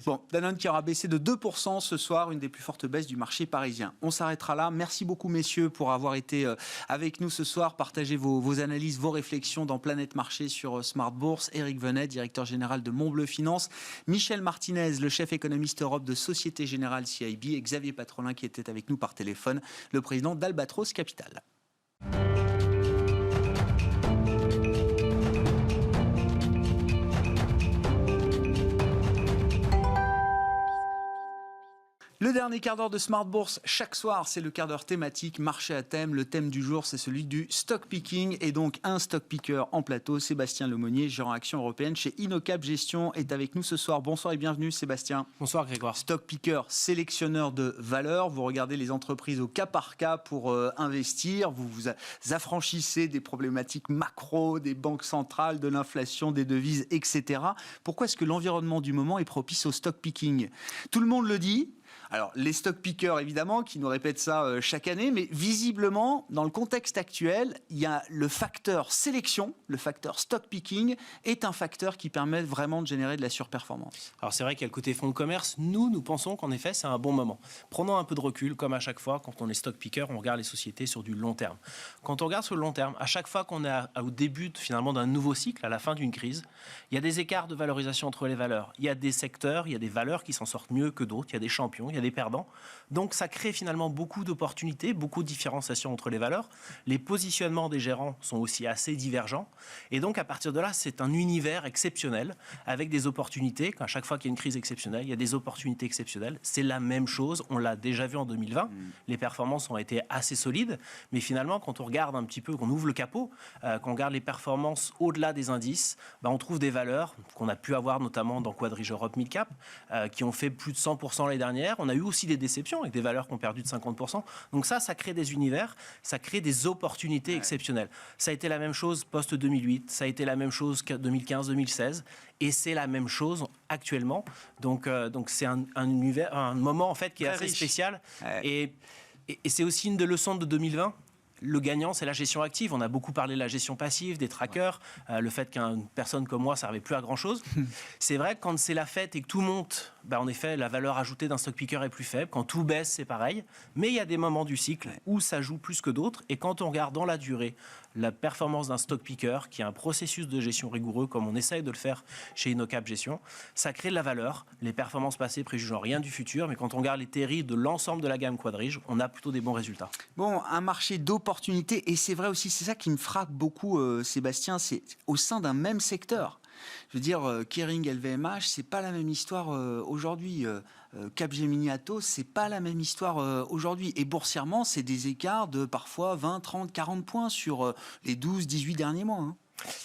Bon, Danone qui aura baissé de 2% ce soir, une des plus fortes baisses du marché parisien. On s'arrêtera là. Merci beaucoup, messieurs, pour avoir été avec nous ce soir. Partagez vos analyses, vos réflexions dans Planète Marché sur Smart Bourse. Éric Venet, directeur général de Montbleu Finance. Michel Martinez, le chef économiste Europe de Société Générale CIB. Et Xavier Patrolin qui était avec nous par téléphone, le président d'Albatros Capital. Le dernier quart d'heure de Smart Bourse, chaque soir, c'est le quart d'heure thématique, marché à thème. Le thème du jour, c'est celui du stock picking. Et donc, un stock picker en plateau, Sébastien Lemonnier, gérant action européenne chez InnoCap Gestion, est avec nous ce soir. Bonsoir et bienvenue, Sébastien.
Bonsoir, Grégoire.
Stock picker, sélectionneur de valeur. Vous regardez les entreprises au cas par cas pour investir. Vous vous affranchissez des problématiques macro, des banques centrales, de l'inflation, des devises, etc. Pourquoi est-ce que l'environnement du moment est propice au stock picking ? Tout le monde le dit. Alors, les stock pickers, évidemment, qui nous répètent ça chaque année, mais visiblement, dans le contexte actuel, il y a le facteur sélection, le facteur stock picking, est un facteur qui permet vraiment de générer de la surperformance.
Alors, c'est vrai qu'il y a le côté fonds de commerce. Nous pensons qu'en effet, c'est un bon moment. Prenons un peu de recul, comme à chaque fois, quand on est stock picker, on regarde les sociétés sur du long terme. Quand on regarde sur le long terme, à chaque fois qu'on est au début, finalement, d'un nouveau cycle, à la fin d'une crise, il y a des écarts de valorisation entre les valeurs. Il y a des secteurs, il y a des valeurs qui s'en sortent mieux que d'autres, il y a des champions, il y a des perdants. Donc ça crée finalement beaucoup d'opportunités, beaucoup de différenciation entre les valeurs. Les positionnements des gérants sont aussi assez divergents. Et donc à partir de là, c'est un univers exceptionnel avec des opportunités. À chaque fois qu'il y a une crise exceptionnelle, il y a des opportunités exceptionnelles. C'est la même chose. On l'a déjà vu en 2020. Les performances ont été assez solides. Mais finalement, quand on regarde un petit peu, qu'on ouvre le capot, qu'on regarde les performances au-delà des indices, on trouve des valeurs qu'on a pu avoir notamment dans Quadrige Europe Mid Cap, qui ont fait plus de 100% l'année dernière. On a eu aussi des déceptions avec des valeurs qui ont perdu de 50%. Donc ça crée des univers, ça crée des opportunités exceptionnelles. Ça a été la même chose post-2008, ça a été la même chose que 2015-2016, et c'est la même chose actuellement. Donc c'est un univers, un moment en fait qui est assez spécial. Et c'est aussi une des leçons de 2020. Le gagnant, c'est la gestion active. On a beaucoup parlé de la gestion passive, des trackers, le fait qu'une personne comme moi, ça ne servait plus à grand-chose. C'est vrai que quand c'est la fête et que tout monte, en effet, la valeur ajoutée d'un stock picker est plus faible. Quand tout baisse, c'est pareil. Mais il y a des moments du cycle où ça joue plus que d'autres. Et quand on regarde dans la durée la performance d'un stock picker, qui est un processus de gestion rigoureux, comme on essaye de le faire chez InnoCap Gestion, ça crée de la valeur. Les performances passées préjugeant rien du futur. Mais quand on regarde les TRI de l'ensemble de la gamme Quadrige, on a plutôt des bons résultats.
Bon, un marché d'opportunités. Et c'est vrai aussi, c'est ça qui me frappe beaucoup, Sébastien, c'est au sein d'un même secteur. Je veux dire, Kering LVMH, c'est pas la même histoire aujourd'hui. Capgemini Atos, c'est pas la même histoire aujourd'hui. Et boursièrement, c'est des écarts de parfois 20, 30, 40 points sur les 12, 18 derniers mois.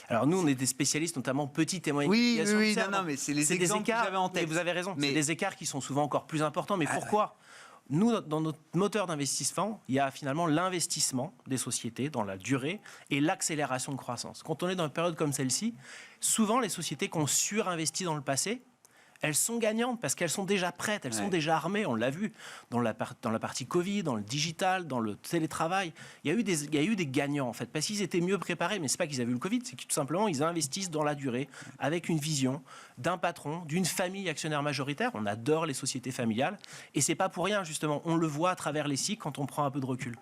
Alors nous, on est des spécialistes, notamment petites et moyennes
Oui,
utilisations.
non, mais c'est les exemples que
écarts,
j'avais en tête.
et vous avez raison,
Mais-
c'est des écarts qui sont souvent encore plus importants. Mais pourquoi ? Nous, dans notre moteur d'investissement, il y a finalement l'investissement des sociétés dans la durée et l'accélération de croissance. Quand on est dans une période comme celle-ci, souvent les sociétés qui ont surinvesti dans le passé, elles sont gagnantes parce qu'elles sont déjà prêtes, elles sont déjà armées. On l'a vu dans la partie Covid, dans le digital, dans le télétravail. Il y a eu des gagnants en fait parce qu'ils étaient mieux préparés. Mais c'est pas qu'ils avaient eu le Covid, c'est que tout simplement ils investissent dans la durée avec une vision d'un patron, d'une famille actionnaire majoritaire. On adore les sociétés familiales et c'est pas pour rien justement. On le voit à travers les cycles quand on prend un peu de recul.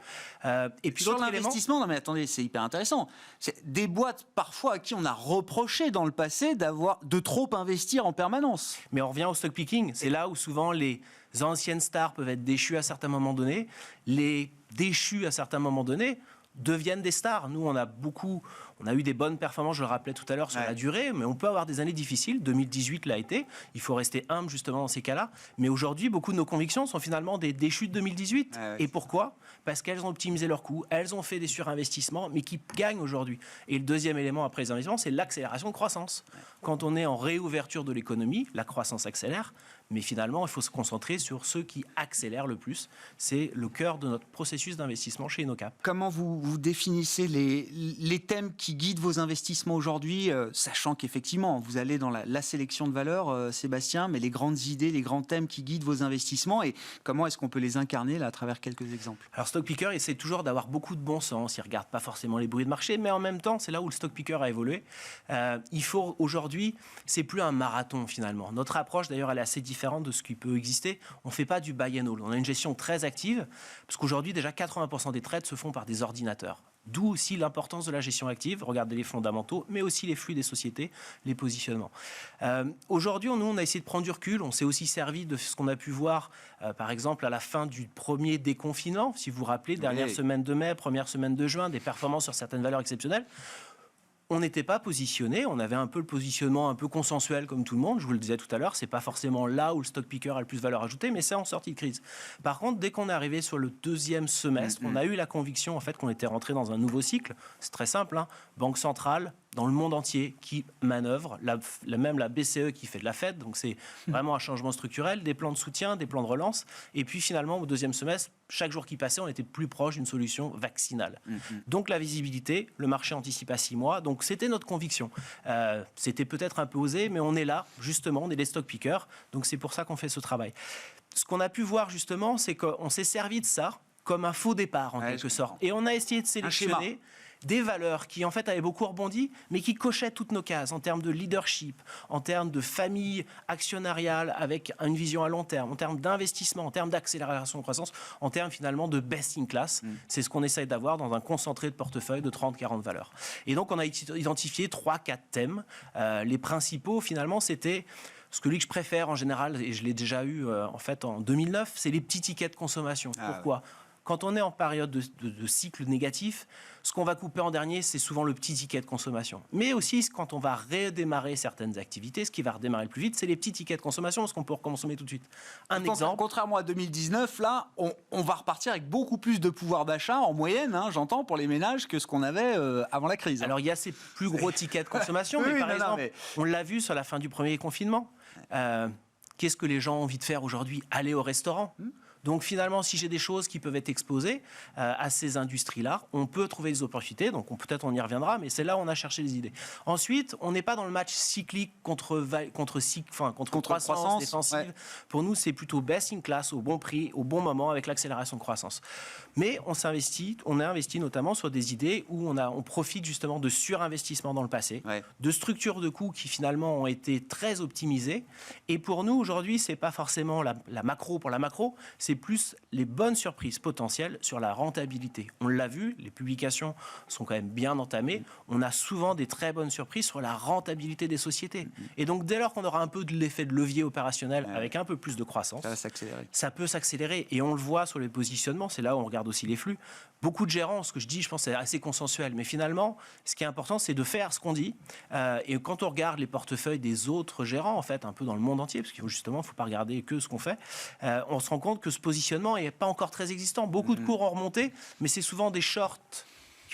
Et puis
sur
l'autre élément,
l'investissement, non mais attendez, c'est hyper intéressant. C'est des boîtes parfois à qui on a reproché dans le passé de trop investir en permanence.
mais on revient au stock picking. C'est là où souvent les anciennes stars peuvent être déchues à certains moments donnés. Les déchus à certains moments donnés deviennent des stars. Nous, on a eu des bonnes performances, je le rappelais tout à l'heure, sur la durée, mais on peut avoir des années difficiles. 2018 l'a été. Il faut rester humble justement dans ces cas-là. Mais aujourd'hui, beaucoup de nos convictions sont finalement des déchus de 2018. Et pourquoi ? Parce qu'elles ont optimisé leurs coûts, elles ont fait des surinvestissements, mais qui gagnent aujourd'hui. Et le deuxième élément après les investissements, c'est l'accélération de croissance. Quand on est en réouverture de l'économie, la croissance accélère. Mais finalement, il faut se concentrer sur ceux qui accélèrent le plus. C'est le cœur de notre processus d'investissement chez InnoCap.
Comment vous définissez les thèmes qui guident vos investissements aujourd'hui, sachant qu'effectivement, vous allez dans la sélection de valeurs, Sébastien, mais les grandes idées, les grands thèmes qui guident vos investissements, et comment est-ce qu'on peut les incarner là, à travers quelques exemples ?
Alors, Stock Picker essaie toujours d'avoir beaucoup de bon sens. Il ne regarde pas forcément les bruits de marché, mais en même temps, c'est là où le Stock Picker a évolué. Il faut aujourd'hui, c'est plus un marathon finalement. Notre approche, d'ailleurs, elle est assez différente de ce qui peut exister. On ne fait pas du buy and hold. On a une gestion très active, parce qu'aujourd'hui, déjà 80% des trades se font par des ordinateurs. D'où aussi l'importance de la gestion active, regarder les fondamentaux, mais aussi les flux des sociétés, les positionnements. Aujourd'hui, nous, on a essayé de prendre du recul. On s'est aussi servi de ce qu'on a pu voir, par exemple, à la fin du premier déconfinement. Si vous vous rappelez, dernière semaine de mai, première semaine de juin, des performances sur certaines valeurs exceptionnelles. On n'était pas positionné, on avait un peu le positionnement un peu consensuel comme tout le monde, je vous le disais tout à l'heure, c'est pas forcément là où le stock picker a le plus de valeur ajoutée, mais c'est en sortie de crise. Par contre, dès qu'on est arrivé sur le deuxième semestre, on a eu la conviction en fait qu'on était rentré dans un nouveau cycle. C'est très simple, hein. Banque centrale dans le monde entier qui manœuvre, même la BCE qui fait de la Fed, donc c'est vraiment un changement structurel, des plans de soutien, des plans de relance, et puis finalement au deuxième semestre, chaque jour qui passait, on était plus proche d'une solution vaccinale. Donc la visibilité, le marché anticipe à 6 mois, donc c'était notre conviction. C'était peut-être un peu osé, mais on est là, justement, on est des stock pickers, donc c'est pour ça qu'on fait ce travail. Ce qu'on a pu voir justement, c'est qu'on s'est servi de ça comme un faux départ en quelque sorte, et on a essayé de sélectionner des valeurs qui en fait avaient beaucoup rebondi, mais qui cochaient toutes nos cases en termes de leadership, en termes de famille actionnariale avec une vision à long terme, en termes d'investissement, en termes d'accélération de croissance, en termes finalement de best in class. C'est ce qu'on essaye d'avoir dans un concentré de portefeuille de 30-40 valeurs. Et donc on a identifié 3-4 thèmes. Les principaux finalement c'était celui que je préfère en général, et je l'ai déjà eu en fait en 2009, c'est les petits tickets de consommation. Pourquoi ? Quand on est en période de cycle négatif, ce qu'on va couper en dernier, c'est souvent le petit ticket de consommation. Mais aussi, quand on va redémarrer certaines activités, ce qui va redémarrer le plus vite, c'est les petits tickets de consommation, parce qu'on peut reconsommer tout de suite. Exemple.
Contrairement à 2019, là, on va repartir avec beaucoup plus de pouvoir d'achat, en moyenne, hein, j'entends, pour les ménages, que ce qu'on avait avant la crise.
Alors, il y a ces plus gros tickets de consommation, mais par exemple, on l'a vu sur la fin du premier confinement. Qu'est-ce que les gens ont envie de faire aujourd'hui ? Aller au restaurant. Donc finalement, si j'ai des choses qui peuvent être exposées à ces industries-là, on peut trouver des opportunités. Donc peut-être on y reviendra, mais c'est là où on a cherché les idées. Ensuite, on n'est pas dans le match cyclique contre croissance défensive. Ouais. Pour nous, c'est plutôt best in class, au bon prix, au bon moment, avec l'accélération de croissance. Mais on a investi notamment sur des idées où on profite justement de surinvestissement dans le passé, de structures de coûts qui finalement ont été très optimisées. Et pour nous, aujourd'hui, c'est pas forcément la macro pour la macro, c'est plus les bonnes surprises potentielles sur la rentabilité. On l'a vu, les publications sont quand même bien entamées. On a souvent des très bonnes surprises sur la rentabilité des sociétés. Et donc, dès lors qu'on aura un peu de l'effet de levier opérationnel avec un peu plus de croissance, ça peut s'accélérer. Et on le voit sur les positionnements, c'est là où on regarde aussi les flux. Beaucoup de gérants, ce que je dis, je pense, c'est assez consensuel. Mais finalement, ce qui est important, c'est de faire ce qu'on dit. Et quand on regarde les portefeuilles des autres gérants, en fait, un peu dans le monde entier, parce qu'il faut justement, il ne faut pas regarder que ce qu'on fait, on se rend compte que ce positionnement n'est pas encore très existant. Beaucoup de cours ont remonté, mais c'est souvent des shorts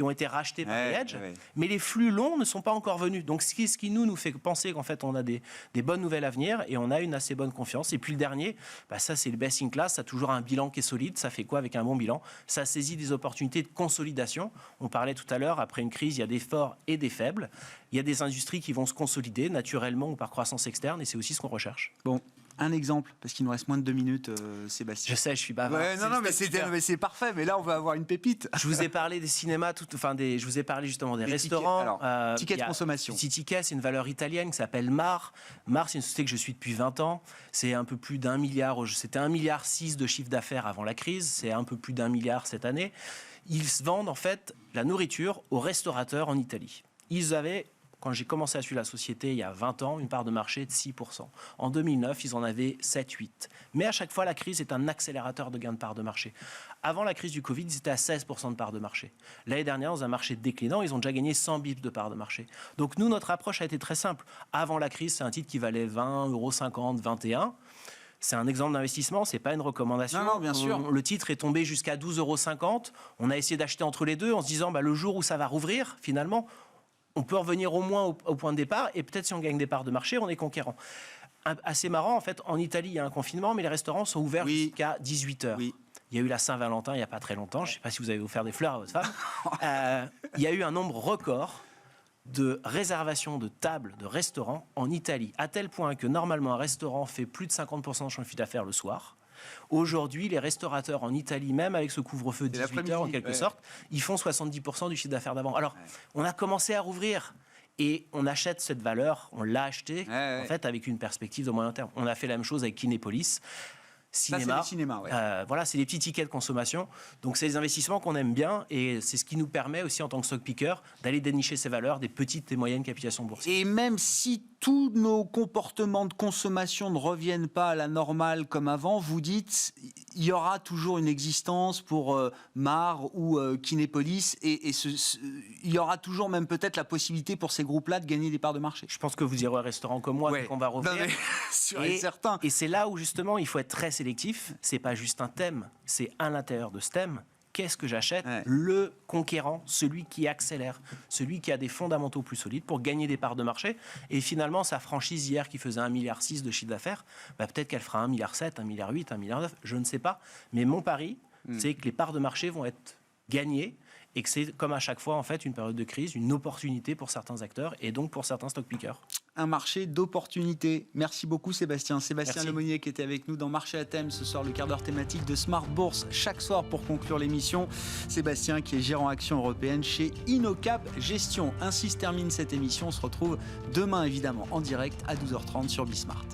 qui ont été rachetés par les hedges, mais les flux longs ne sont pas encore venus. Donc ce qui nous fait penser qu'en fait on a des bonnes nouvelles à venir et on a une assez bonne confiance. Et puis le dernier, ça c'est le best in class, ça a toujours un bilan qui est solide. Ça fait quoi avec un bon bilan? Ça saisit des opportunités de consolidation. On parlait tout à l'heure, après une crise, il y a des forts et des faibles. Il y a des industries qui vont se consolider naturellement ou par croissance externe et c'est aussi ce qu'on recherche.
Bon. Un exemple, parce qu'il nous reste moins de 2 minutes, Sébastien.
Je sais, je suis bavard.
Mais c'est parfait, mais là, on va avoir une pépite.
Je vous ai parlé des cinémas, je vous ai parlé justement des restaurants.
Tickets de consommation.
Ticket, c'est une valeur italienne qui s'appelle Mar. Mar, c'est une société que je suis depuis 20 ans. C'est un peu plus d'1 milliard. C'était 1,6 milliard de chiffre d'affaires avant la crise. C'est un peu plus d'1 milliard cette année. Ils vendent en fait la nourriture aux restaurateurs en Italie. Ils avaient... Quand j'ai commencé à suivre la société il y a 20 ans, une part de marché de 6%. En 2009, ils en avaient 7-8%. Mais à chaque fois, la crise est un accélérateur de gain de part de marché. Avant la crise du Covid, ils étaient à 16% de part de marché. L'année dernière, dans un marché déclinant, ils ont déjà gagné 100 bips de part de marché. Donc nous, notre approche a été très simple. Avant la crise, c'est un titre qui valait 20,50 €, 21 €. C'est un exemple d'investissement, c'est pas une recommandation.
Non, bien sûr.
Le titre est tombé jusqu'à 12,50 €. On a essayé d'acheter entre les deux en se disant, le jour où ça va rouvrir, finalement, on peut revenir au moins au point de départ et peut-être si on gagne des parts de marché, on est conquérant. Assez marrant, en fait, en Italie, il y a un confinement, mais les restaurants sont ouverts jusqu'à 18h. Oui. Il y a eu la Saint-Valentin il n'y a pas très longtemps. Je ne sais pas si vous avez offert des fleurs à votre femme. Il y a eu un nombre record de réservations de tables de restaurants en Italie, à tel point que normalement un restaurant fait plus de 50% de son chiffre d'affaires le soir. Aujourd'hui, les restaurateurs en Italie, même avec ce couvre-feu de 18h en quelque sorte, ils font 70% du chiffre d'affaires d'avant. Alors, on a commencé à rouvrir et on achète cette valeur, on l'a acheté en fait avec une perspective de moyen terme. On a fait la même chose avec Kinépolis. Cinéma.
Ça, c'est le cinéma,
voilà, c'est des petits tickets de consommation. Donc, c'est des investissements qu'on aime bien et c'est ce qui nous permet aussi, en tant que stock picker, d'aller dénicher ces valeurs des petites et moyennes capitalisations boursières.
Et même si tous nos comportements de consommation ne reviennent pas à la normale comme avant, vous dites il y aura toujours une existence pour Mar ou Kinépolis et il y aura toujours même peut-être la possibilité pour ces groupes-là de gagner des parts de marché.
Je pense que vous irez au restaurant comme moi, qu'on va revenir.
Sûr et certain.
Et c'est là où justement il faut être très sélectif. C'est pas juste un thème, c'est à l'intérieur de ce thème. Qu'est-ce que j'achète? Le conquérant, celui qui accélère, celui qui a des fondamentaux plus solides pour gagner des parts de marché. Et finalement, sa franchise hier qui faisait 1,6 milliard de chiffre d'affaires, peut-être qu'elle fera 1,7 milliard, 1,8 milliard, 1,9 milliard, je ne sais pas. Mais mon pari, c'est que les parts de marché vont être gagnées et que c'est comme à chaque fois en fait une période de crise, une opportunité pour certains acteurs et donc pour certains stock pickers.
Un marché d'opportunités. Merci beaucoup Sébastien. Sébastien
Merci.
Lemonnier qui était avec nous dans Marché à thème ce soir, le quart d'heure thématique de Smart Bourse chaque soir pour conclure l'émission. Sébastien qui est gérant action européenne chez Innocap Gestion. Ainsi se termine cette émission. On se retrouve demain évidemment en direct à 12h30 sur Bismart.